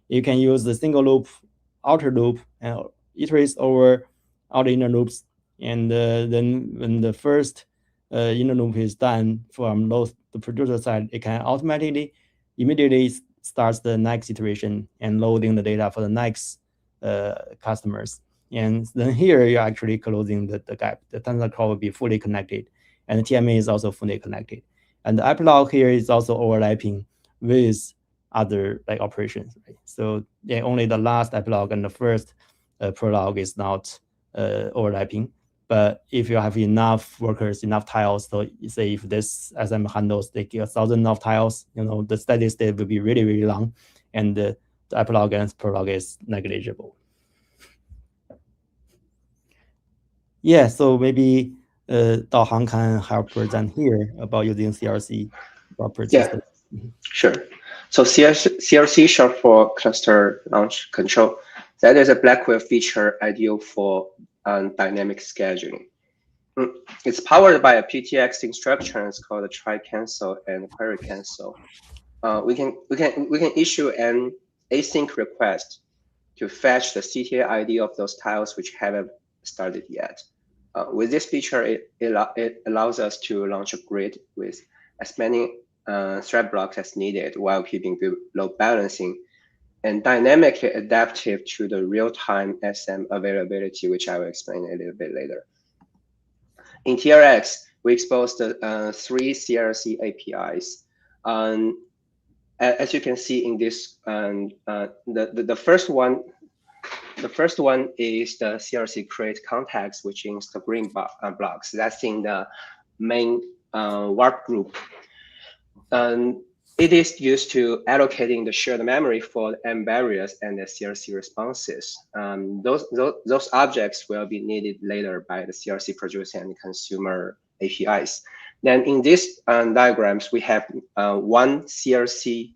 You can use the single loop, outer loop, and iterate over all the inner loops And then when the first inner loop is done from the producer side, it can immediately starts the next iteration and loading the data for the next customers. And then here you're actually closing the gap. The tensor core will be fully connected, and the TMA is also fully connected. And the epilogue here is also overlapping with other like operations, right? So yeah, only the last epilogue and the first prologue is not overlapping. But if you have enough workers, enough tiles, so say if this SM handles like 1,000 of tiles, the steady state will be really, really long, and the epilogue and prologue is negligible. Yeah, so maybe Daohang can help present here about using CRC for persistent. Yeah, sure. So CRC short for cluster launch control. That is a Blackwell feature ideal for dynamic scheduling. It's powered by a PTX instructions called a try cancel and query cancel. We can issue an async request to fetch the CTA ID of those tiles which haven't started yet. With this feature, it allows us to launch a grid with as many thread blocks as needed while keeping good load balancing and dynamically adaptive to the real-time SM availability, which I will explain a little bit later. In TLX, we exposed the 3 CRC APIs. As you can see in this, the first one is the CRC create context, which is the green blocks. That's in the main warp group. It is used to allocating the shared memory for the M barriers and the CRC responses. Those objects will be needed later by the CRC producer and consumer APIs. Then in these diagrams, we have one CRC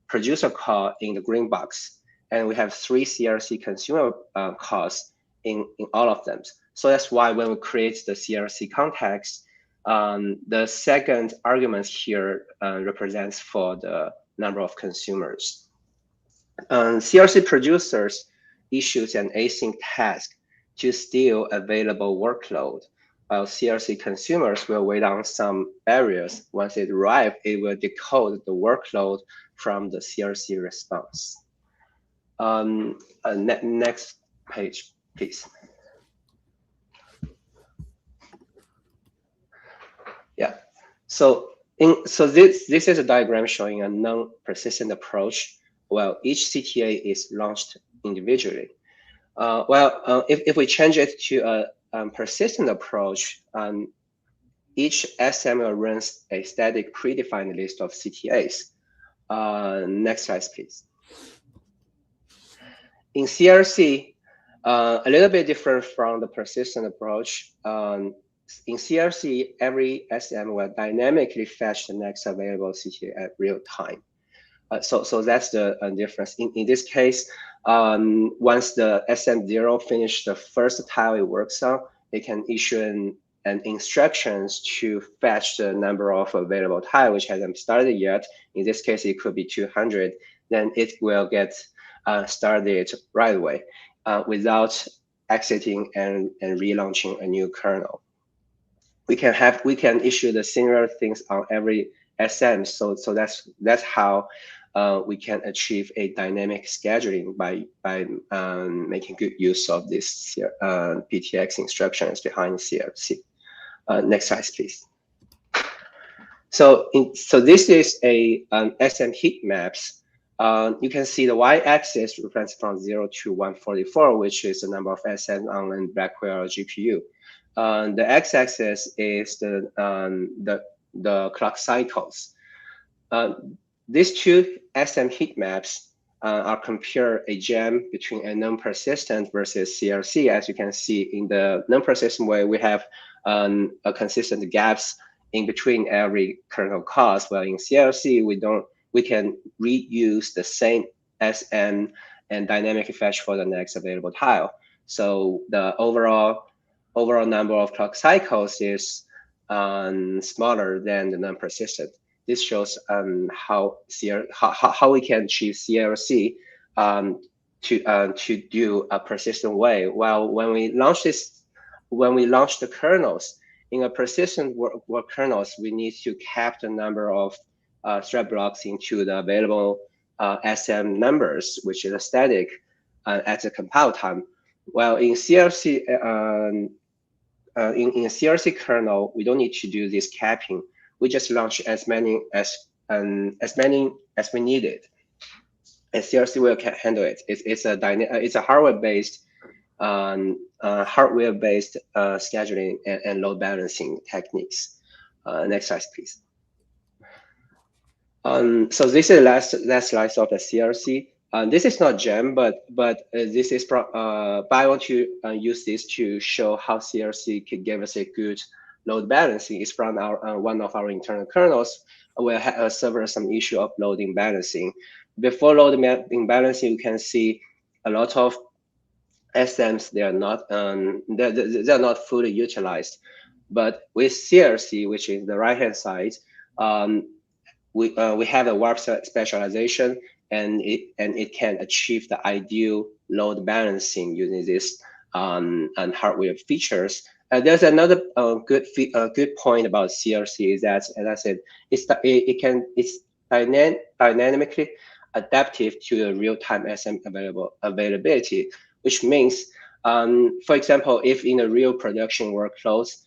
producer call in the green box, and we have 3 CRC consumer calls in all of them. So that's why when we create the CRC context, the second argument here represents for the number of consumers. CRC producers issues an async task to steal available workload, while CRC consumers will wait on some barriers. Once it arrives, it will decode the workload from the CRC response. Next page, please. Yeah. So this is a diagram showing a non-persistent approach. Well, each CTA is launched individually. If we change it to a persistent approach, each SM will run a static predefined list of CTAs. Next slide, please. In CRC, a little bit different from the persistent approach. In CRC, every SM will dynamically fetch the next available CTA at real time. So that's the difference. In this case, once the SM0 finishes the first tile it works on, it can issue an instructions to fetch the number of available tile which hasn't started yet. In this case, it could be 200. Then it will get started right away without exiting and relaunching a new kernel. We can issue the similar things on every SM. So that's how we can achieve a dynamic scheduling by making good use of this PTX instructions behind CRC. Next slide, please. So this is a SM heat maps. You can see the y-axis represents from 0 to 144, which is the number of SM on a Blackwell GPU. The x-axis is the clock cycles. These two SM heat maps are compare a Gemm between a non-persistent versus CRC. As you can see, in the non-persistent way, we have a consistent gaps in between every kernel calls. While in CRC, we can reuse the same SM and dynamic fetch for the next available tile. So the overall number of clock cycles is smaller than the non-persistent. This shows how we can achieve CRC to do a persistent way. Well, when we launch this when we launch the kernels, in a persistent work kernels, we need to cap the number of thread blocks into the available SM numbers, which is a static at the compile time. While in CRC, in CRC kernel, we don't need to do this capping. We just launch as many as we needed, and CRC will handle it. It's a hardware-based scheduling and load balancing techniques. Next slide, please. So this is last slide of the CRC. This is not Gemm, but this is but I want to use this to show how CRC could give us a good load balancing. It's from our one of our internal kernels where suffer some issue of loading balancing. Before loading balancing, you can see a lot of SMs. They are not fully utilized. But with CRC, which is the right-hand side, we have a warp specialization, and it can achieve the ideal load balancing using this and hardware features. There's another good point about CRC is that, as I said, it's dynamically adaptive to the real-time SM availability, which means, for example, if in a real production workloads,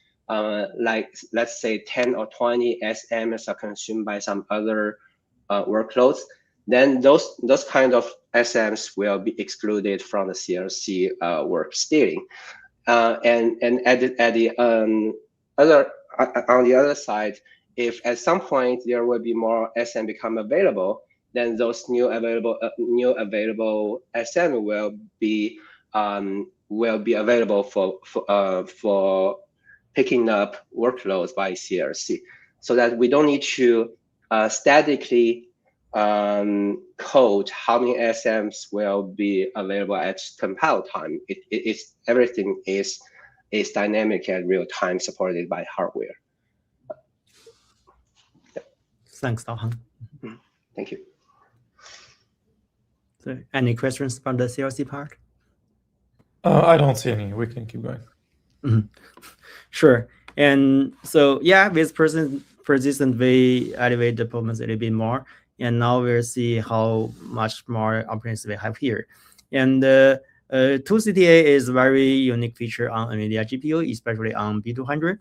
like let's say 10 or 20 SMs are consumed by some other workloads, then those kind of SMs will be excluded from the CRC work stealing. And on the other side, if at some point there will be more SM become available, then those new available SM will be available for picking up workloads by CRC, so that we don't need to statically code how many SMs will be available at compile time. Everything is dynamic and real time, supported by hardware. Thanks, Daoheng. Thank you. So, any questions from the CRC part? I don't see any. We can keep going. Mm-hmm. Sure. And so, yeah, with persistent, we elevate the performance a little bit more. And now we'll see how much more opportunities we have here. And 2-cta is a very unique feature on NVIDIA GPU, especially on B200.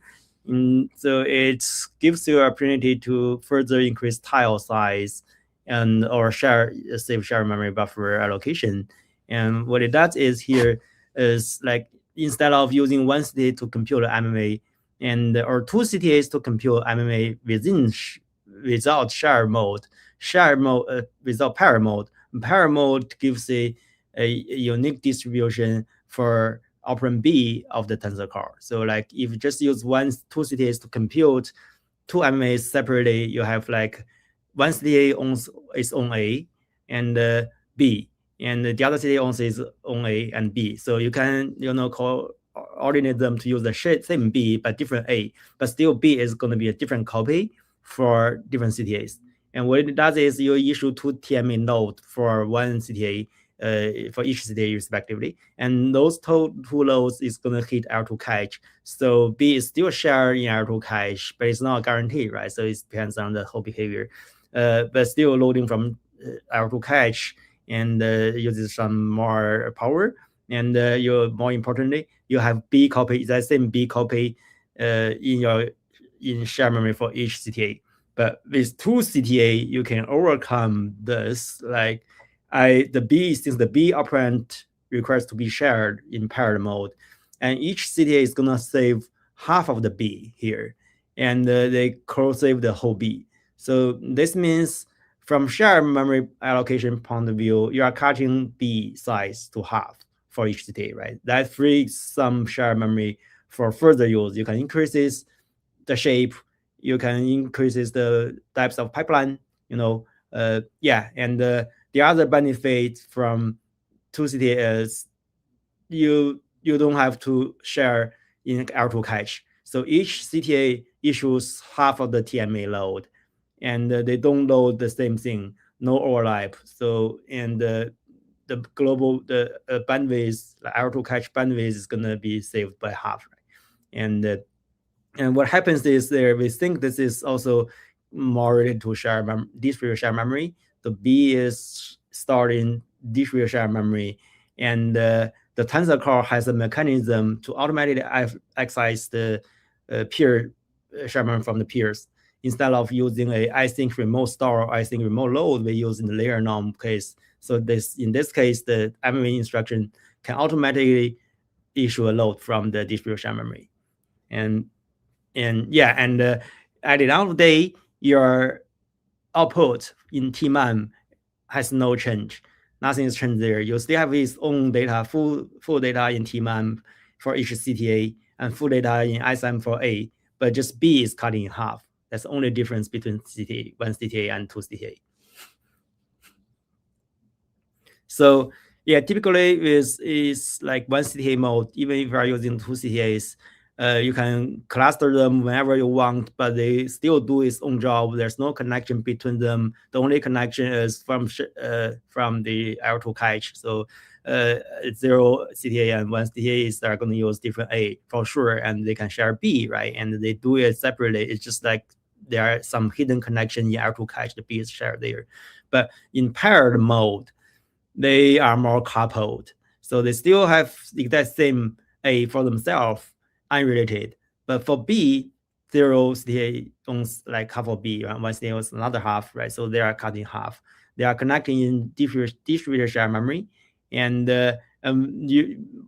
So it gives you an opportunity to further increase tile size and or save shared memory buffer allocation. And what it does is here is like, instead of using 1-cta to compute MMA or 2-ctas to compute MMA without shared mode, without pair mode. Pair mode gives a unique distribution for operand B of the tensor core. So like if you just use 2-ctas to compute 2 MMAs separately, you have like 1-cta owns its own A and B, and the other CTA owns its own A and B. So you can coordinate them to use the same B but different A, but still B is going to be a different copy for different CTAs. And what it does is you issue 2 TMA nodes for 1 CTA, for each CTA respectively. And those two loads is going to hit L2 cache. So B is still shared in L2 cache, but it's not guaranteed, right? So it depends on the whole behavior. But still loading from L2 cache and uses some more power. And more importantly, you have B copy, that same B copy in shared memory for each CTA. But with 2-cta, you can overcome this. Like since the B operand requires to be shared in paired mode, and each CTA is gonna save half of the B here, and they co-save the whole B. So this means from shared memory allocation point of view, you are cutting B size to half for each CTA, right? That frees some shared memory for further use. You can increase the shape, you can increase the types of pipeline, and the other benefit from 2-cta is you don't have to share in L2 cache. So each CTA issues half of the TMA load, and they don't load the same thing, no overlap. So, and the global bandwidth, the L2 cache bandwidth is gonna be saved by half, right? And what happens is we think this is also more related to discrete shared memory. The B is stored in discrete shared memory, and the tensor core has a mechanism to automatically access the peer shared memory from the peers. Instead of using a async remote store or async remote load, we use in the Layernorm case. So in this case, the memory instruction can automatically issue a load from the discrete shared memory. And at the end of the day, your output in TMAM has no change. Nothing is changed there. You still have its own data, full data in TMAM for each CTA and full data in ISM for A, but just B is cut in half. That's the only difference between CTA, one CTA and two CTA. So yeah, typically is like one CTA mode, even if you are using two CTAs, you can cluster them whenever you want, but they still do its own job. There's no connection between them. The only connection is from the L2 cache. So 0 CTA and 1 CTA are going to use different A for sure, and they can share B, right? And they do it separately. It's just like there are some hidden connection in L2 cache. The B is shared there. But in paired mode, they are more coupled. So they still have the exact same A for themselves, unrelated. But for B, 0 CTA owns like half of B, and 1 CTA owns another half, right? So they are cut in half. They are connecting in distributed shared memory. And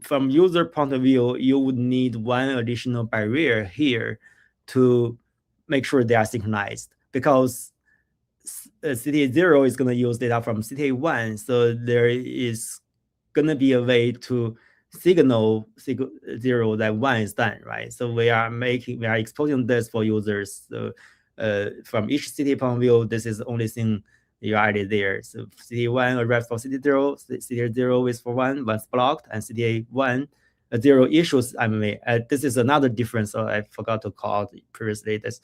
from user point of view, you would need one additional barrier here to make sure they are synchronized, because CTA 0 is going to use data from CTA 1. So there is going to be a way to signal 0 that 1 is done, right? So we are exposing this for users. So from each CTA point of view, this is the only thing you added there. So CTA 1 arrives for CTA 0, CTA 0 is for 1, once blocked, and CTA 1, 0 issues MMA. This is another difference, so I forgot to call out previously. This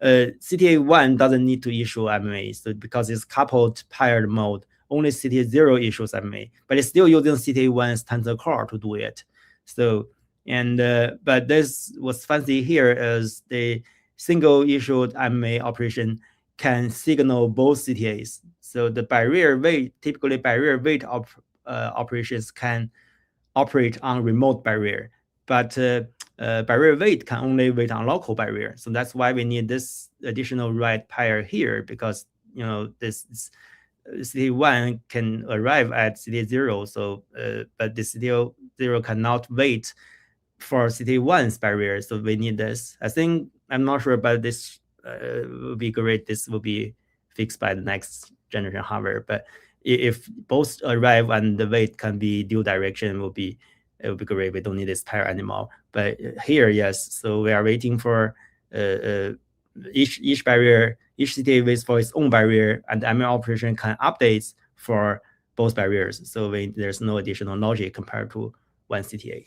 CTA 1 doesn't need to issue MMA, so because it's coupled paired mode, only CTA 0 issues MMA, but it's still using CTA 1's tensor core to do it. So, but this what's fancy here is the single issued MMA operation can signal both CTAs. So the typically barrier weight operations can operate on remote barrier, but barrier weight can only wait on local barrier. So that's why we need this additional write pair here, because this CTA 1 can arrive at CTA 0. So but the CTA 0 cannot wait for CTA 1's barrier. So we need this. I'm not sure, but this will be great. This will be fixed by the next generation hardware. But if both arrive and the weight can be dual direction, it will be great. We don't need this pair anymore. But here, yes. So we are waiting for each barrier, each CTA waits for its own barrier, and the ML operation can update for both barriers. So there's no additional logic compared to one CTA.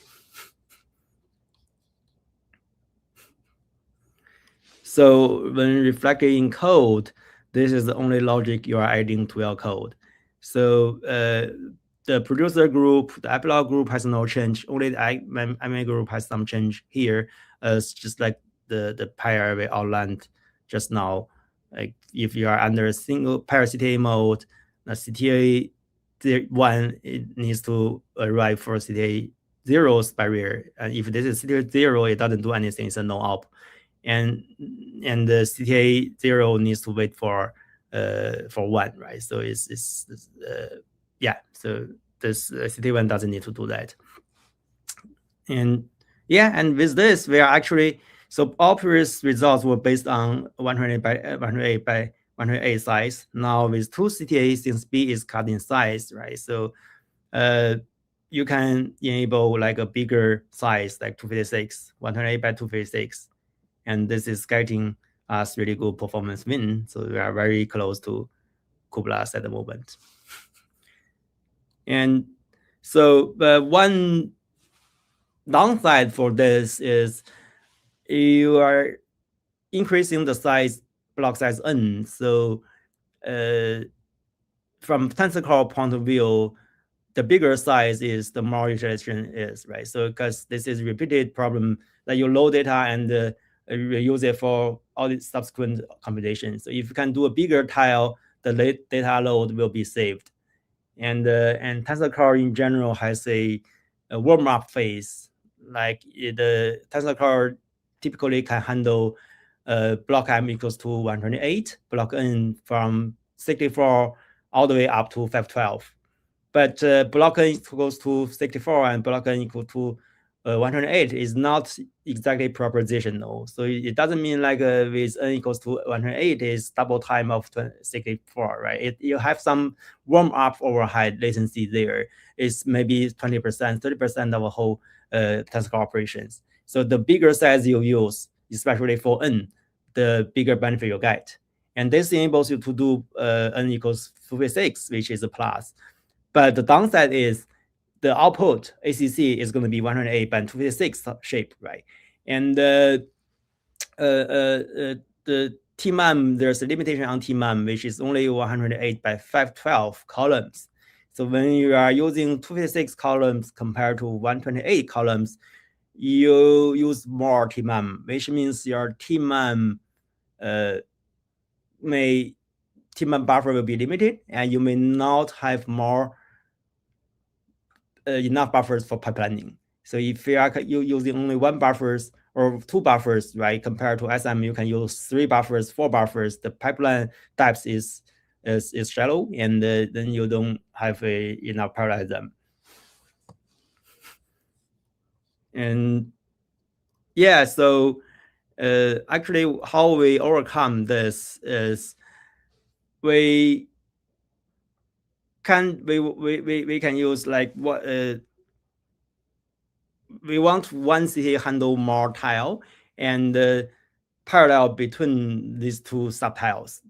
So when reflected in code, this is the only logic you are adding to your code. So the producer group, the epilogue group has no change. Only the MA group has some change here. It's just like the pair we outlined just now. Like if you are under a single pair CTA mode, the CTA 1 it needs to arrive for CTA 0's barrier. And if this is CTA 0, it doesn't do anything. It's a no op. And the CTA 0 needs to wait for 1, right? So it's yeah. So this CTA 1 doesn't need to do that. And yeah, and with this, we are actually, so all previous results were based on 108 by 108 size. Now with 2 CTAs, since B is cut in size, right? So you can enable like a bigger size, like 256, 108 by 256. And this is getting us really good performance win. So we are very close to cuBLAS at the moment. And so one downside for this is you are increasing the size, block size n. So from tensor core point of view, the bigger size is, the more iteration is, right? So because this is repeated problem that you load data and reuse it for all the subsequent computations. So if you can do a bigger tile, the data load will be saved. And Tensor Core in general has a warm-up phase. Like the Tensor Core typically can handle block M equals to 128, block N from 64 all the way up to 512. But block N equals to 64 and block N equal to 128 is not exactly propositional. So it doesn't mean like with N equals to 128 is double time of 64, right? You have some warm up overhead latency there. It's maybe 20%, 30% of the whole Tensor Core operations. So the bigger size you use, especially for N, the bigger benefit you get. And this enables you to do N equals 256, which is a plus. But the downside is the output ACC is going to be 108 by 256 shape, right? And the TMAM, there's a limitation on TMAM, which is only 108 by 512 columns. So when you are using 256 columns compared to 128 columns, you use more TMAM, which means your TMAM buffer will be limited, and you may not have more enough buffers for pipelining. So if you are using only one buffers or two buffers, right, compared to SM, you can use 3 buffers, 4 buffers. The pipeline depth is shallow, and then you don't have enough parallelism. And yeah, so actually, how we overcome this is we can use like what we want one CTA handle more tile and parallel between these two subtiles.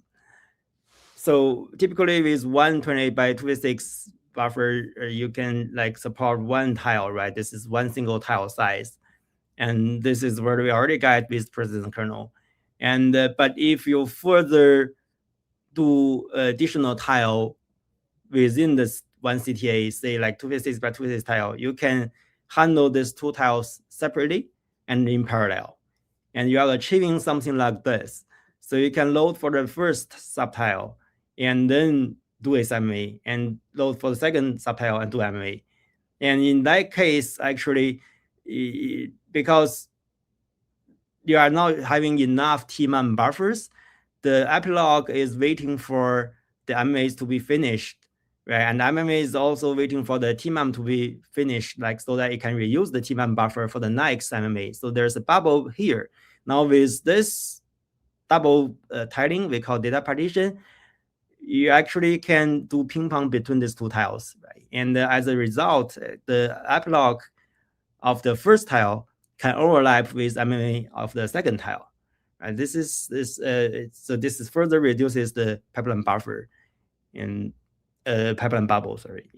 So typically with 128 by 256 buffer, you can like support one tile, right? This is one single tile size. And this is where we already got with persistent kernel. And but if you further do additional tile within this one CTA, say like 256 by 256 tile, you can handle these two tiles separately and in parallel. And you are achieving something like this. So you can load for the first subtile and then do SMA, and load for the second subtile and do MA. And in that case, actually, because you are not having enough TMAM buffers, the epilogue is waiting for the MAs to be finished, right? And MMA is also waiting for the TMAM to be finished, like so that it can reuse the TMAM buffer for the next MMA. So there's a bubble here. Now with this double tiling, we call data partition, you actually can do ping pong between these two tiles, right? And as a result, the epilogue of the first tile can overlap with MMA of the second tile. And this further reduces the pipeline buffer and pipeline bubble, sorry.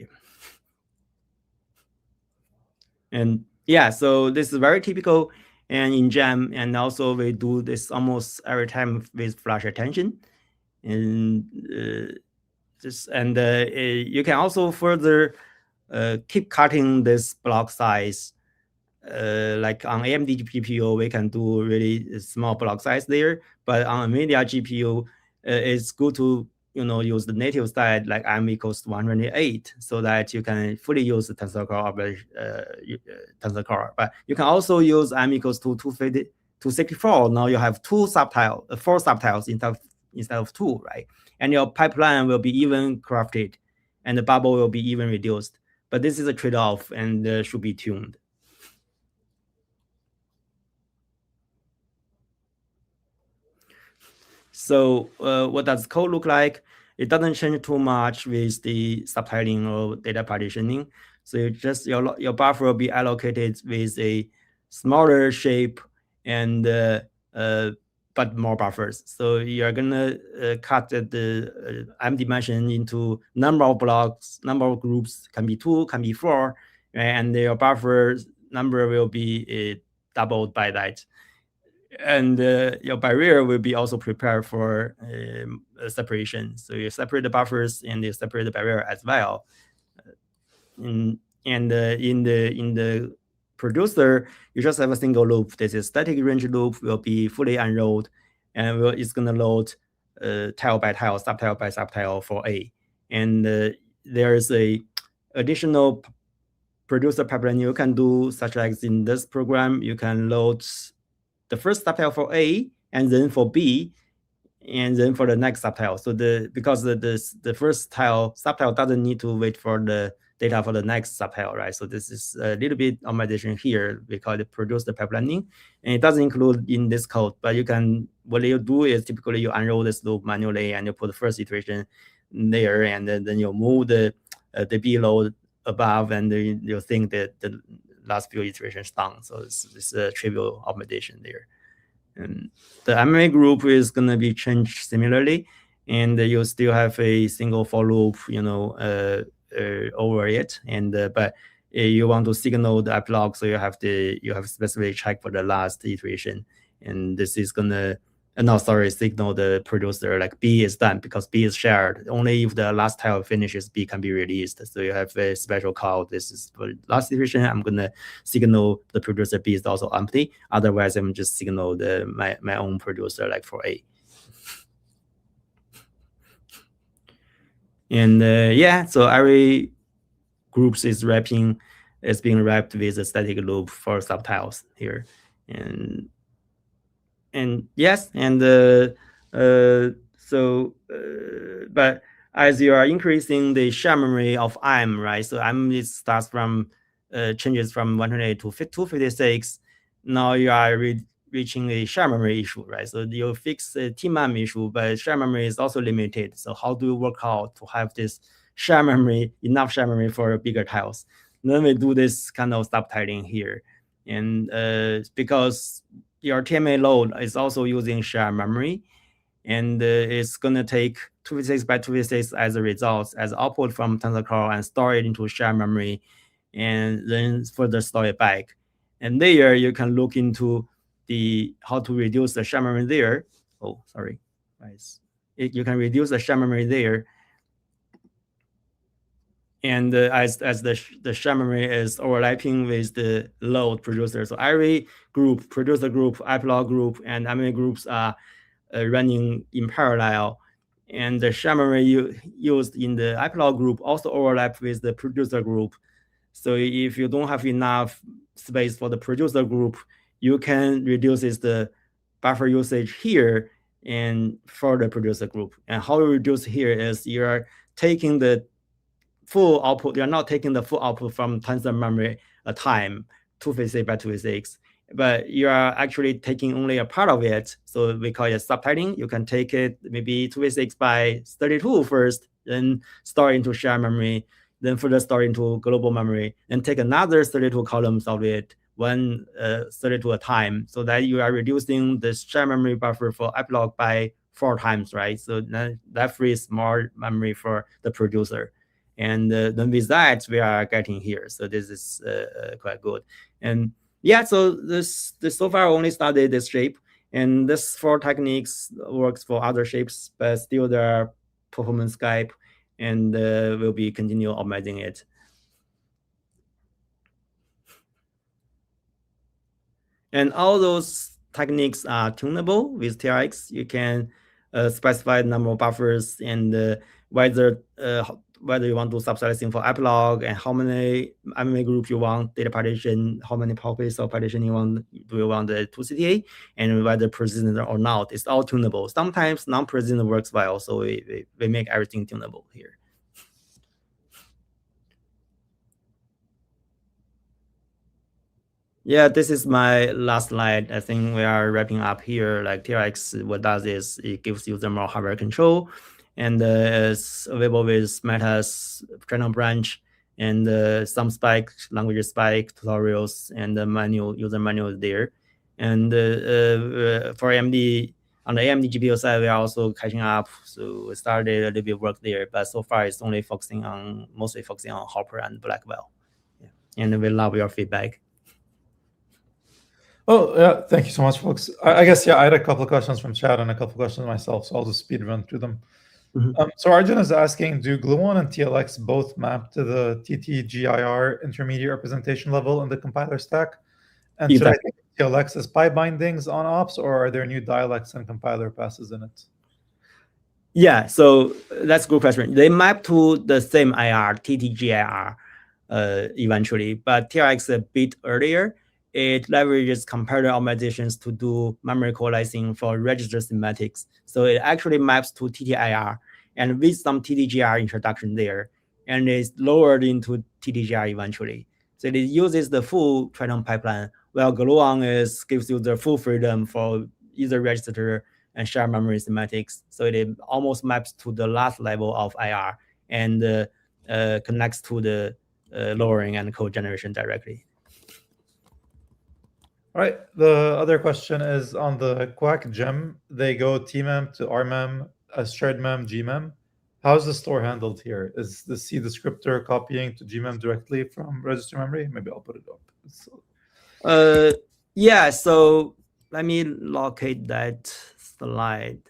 And yeah, so this is very typical and in Gemm, and also we do this almost every time with flash attention. And you can also further keep cutting this block size. Like on AMD GPU, we can do really small block size there, but on NVIDIA GPU, it's good to use the native side like M equals 128, so that you can fully use the Tensor Core Tensor Core. But you can also use M equals to 264. Now you have 4 subtiles instead of 2, right? And your pipeline will be even crafted, and the bubble will be even reduced. But this is a trade-off and should be tuned. So what does code look like? It doesn't change too much with the subtiling or data partitioning. So your buffer will be allocated with a smaller shape and but more buffers. So you're gonna cut the M dimension into number of blocks, number of groups, can be 2, can be 4, right? And your buffer number will be doubled by that. And your barrier will be also prepared for separation. So you separate the buffers and you separate the barrier as well. in the producer, you just have a single loop. This is static range loop will be fully unrolled, and it's gonna load tile by tile, subtile by subtile for A. And there is a additional producer pipeline you can do, such as in this program, you can load the first subtile for A and then for B, and then for the next subtile. So because the first subtile doesn't need to wait for the data for the next subtile, right? So this is a little bit optimization here. We call it producer pipelining, and it doesn't include in this code. But what you do is typically you unroll this loop manually, and you put the first iteration there, and then you move the B load above, and then you think that the last few iterations down. So it's a trivial optimization there. And the MMA group is going to be changed similarly, and you still have a single for loop, over it. And but you want to signal the epilogue, so you have specifically check for the last iteration, and this is gonna signal the producer like B is done, because B is shared. Only if the last tile finishes, B can be released. So you have a special call. This is for last iteration. I'm gonna signal the producer B is also empty. Otherwise, I'm just signal my own producer like for A. And so every groups is being wrapped with a static loop for subtiles here. But as you are increasing the share memory of M, right? So M it starts from changes from 128 to 256. Now you are reaching a share memory issue, right? So you fix the TMEM issue, but share memory is also limited. So how do you work out to have this enough share memory for bigger tiles? And then we do this kind of subtiling here, and because your TMA load is also using share memory, and it's going to take 256 by 256 as a result, as output from tensor core, and store it into share memory, and then further store it back. And there you can look into how to reduce the share memory there. Oh, sorry. You can reduce the share memory there. And as the share memory is overlapping with the load producer, so every group, producer group, epilogue group, and MMA groups are running in parallel, and the share memory used in the epilogue group also overlap with the producer group. So if you don't have enough space for the producer group, you can reduce the buffer usage here and for the producer group. And how you reduce here is you're taking the full output. You're not taking the full output from tensor memory a time, 256 by 256, but you are actually taking only a part of it. So we call it subtiling. You can take it maybe 256 by 32 first, then store into share memory, then further store into global memory, and take another 32 columns of it, one 32 a time, so that you are reducing the share memory buffer for epilogue by 4 times, right? So that frees more memory for the producer. And then with that, we are getting here. So this is quite good. And yeah, so this so far only studied this shape, and this 4 techniques works for other shapes, but still there are performance gap, and we'll be continue optimizing it. And all those techniques are tunable with TLX. You can specify the number of buffers, and whether you want to do subsilicing for epilogue, and how many MMA group you want, data partition, how many pockets of partition you want, do you want the 2-CTA, and whether persistent or not. It's all tunable. Sometimes non-persistent works well, so we make everything tunable here. Yeah, this is my last slide. I think we are wrapping up here. Like TLX, what does is it gives user more hardware control, and it's available with Meta's kernel branch, and some Spike, language Spike tutorials, and the user manual is there. And for AMD, on the AMD GPU side, we are also catching up. So we started a little bit of work there, but so far it's only mostly focusing on Hopper and Blackwell. Yeah. And we love your feedback. Oh, yeah, thank you so much, folks. I guess, yeah, I had a couple of questions from chat and a couple of questions myself, so I'll just speed run through them. So Arjun is asking, do gluon and TLX both map to the TTGIR intermediate representation level in the compiler stack? And should I think of TLX as pi bindings on ops, or are there new dialects and compiler passes in it? Yeah, so that's a good question. They map to the same IR, TTGIR, eventually, but TLX is a bit earlier. It leverages compiler optimizations to do memory coalescing for register semantics. So it actually maps to TTIR, and with some TTGR introduction there, and it's lowered into TTGR eventually. So it uses the full Triton pipeline, while gluon gives you the full freedom for either register and share memory semantics. So it almost maps to the last level of IR and connects to the lowering and code generation directly. All right. The other question is on the Quack Gemm. They go tmem to rmem as shared mem gmem. How is the store handled here? Is the C descriptor copying to gmem directly from register memory? Maybe I'll put it up. Yeah. So let me locate that slide.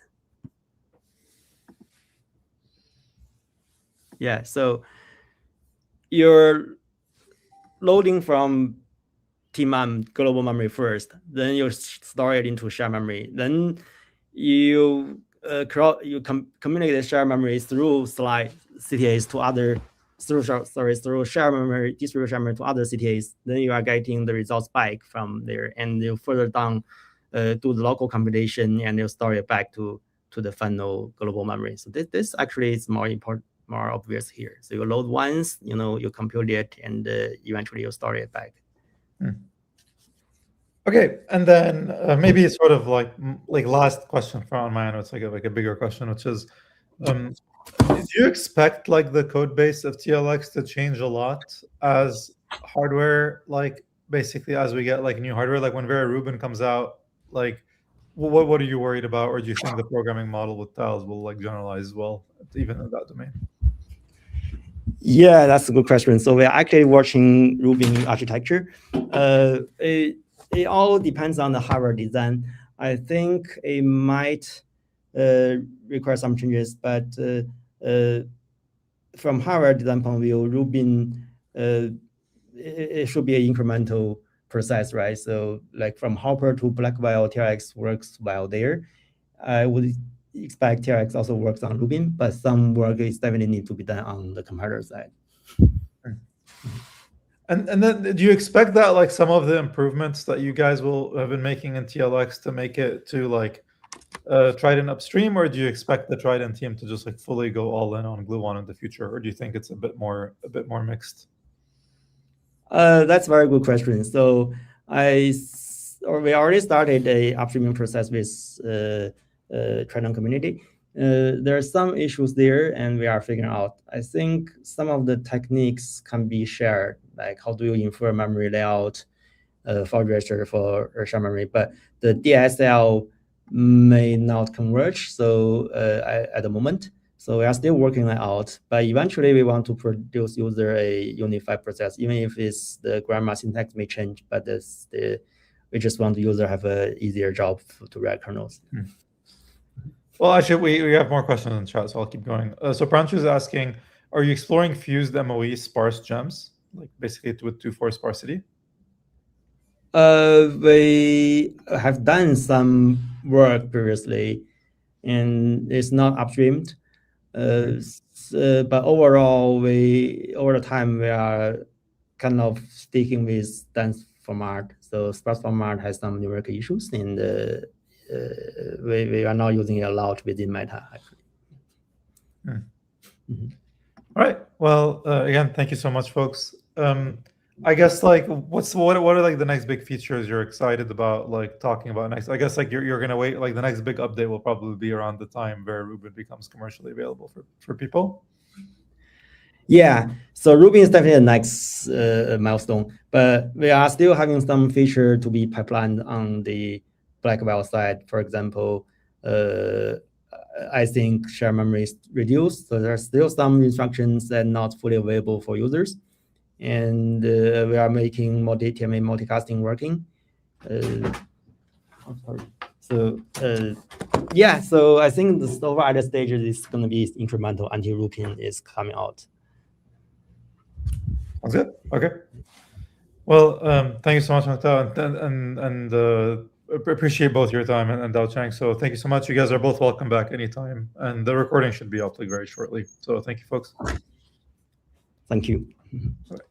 Yeah. So you're loading from tmem global memory first, then you store it into shared memory. Then you communicate the shared memory through slide CTAs to other through shared memory, distributed shared memory to other CTAs. Then you are getting the results back from there, and you further down do the local computation, and you store it back to the final global memory. So this actually is more important, more obvious here. So you load once, you compute it, and eventually you store it back. Okay, and then maybe it's sort of like last question from my end. It's like a bigger question, which is, do you expect like the code base of TLX to change a lot as hardware, like basically as we get like new hardware, like when Vera Rubin comes out, like what are you worried about, or do you think the programming model with tiles will like generalize as well, even in that domain? Yeah, that's a good question. So we're actually watching Rubin architecture. It all depends on the hardware design. I think it might require some changes, but from hardware design point of view, Rubin, it should be an incremental process, right? So like from Hopper to Blackwell, TLX works well there. I would expect TLX also works on Rubin, but some work is definitely need to be done on the compiler side. And then do you expect that like some of the improvements that you guys will have been making in TLX to make it to like Triton upstream, or do you expect the Triton team to just like fully go all in on gluon in the future, or do you think it's a bit more mixed? That's a very good question. So we already started a upstreaming process with Triton community. There are some issues there, and we are figuring out. I think some of the techniques can be shared, like how do you infer memory layout for register for shared memory, but the DSL may not converge. So at the moment, so we are still working that out. But eventually, we want to produce user a unified process, even if it's the grammar syntax may change, but we just want the user have an easier job to write kernels. Well, actually, we have more questions in the chat, so I'll keep going. So Pranchu is asking, are you exploring fused MOE sparse gems, like basically with 2-4 sparsity? We have done some work previously, and it's not upstreamed. But overall, over the time, we are kind of sticking with dense format. So sparse format has some numerical issues, and we are not using it a lot within Meta, actually. All right. Well, again, thank you so much, folks. I guess like what are like the next big features you're excited about, like talking about next? I guess like you're gonna wait, like the next big update will probably be around the time Vera Rubin becomes commercially available for people. Yeah, so Rubin is definitely the next milestone, but we are still having some feature to be pipelined on the Blackwell side. For example, I think shared memory is reduced, so there's still some instructions that are not fully available for users. And we are making multicasting working. So Yeah, so I think the so far at the stage is going to be incremental until Rupin is coming out. Sounds good. Okay. Well, thank you so much, Mata, and appreciate both your time and Dao Chang. So thank you so much. You guys are both welcome back anytime, and the recording should be up like very shortly. So thank you, folks. Thank you. Okay.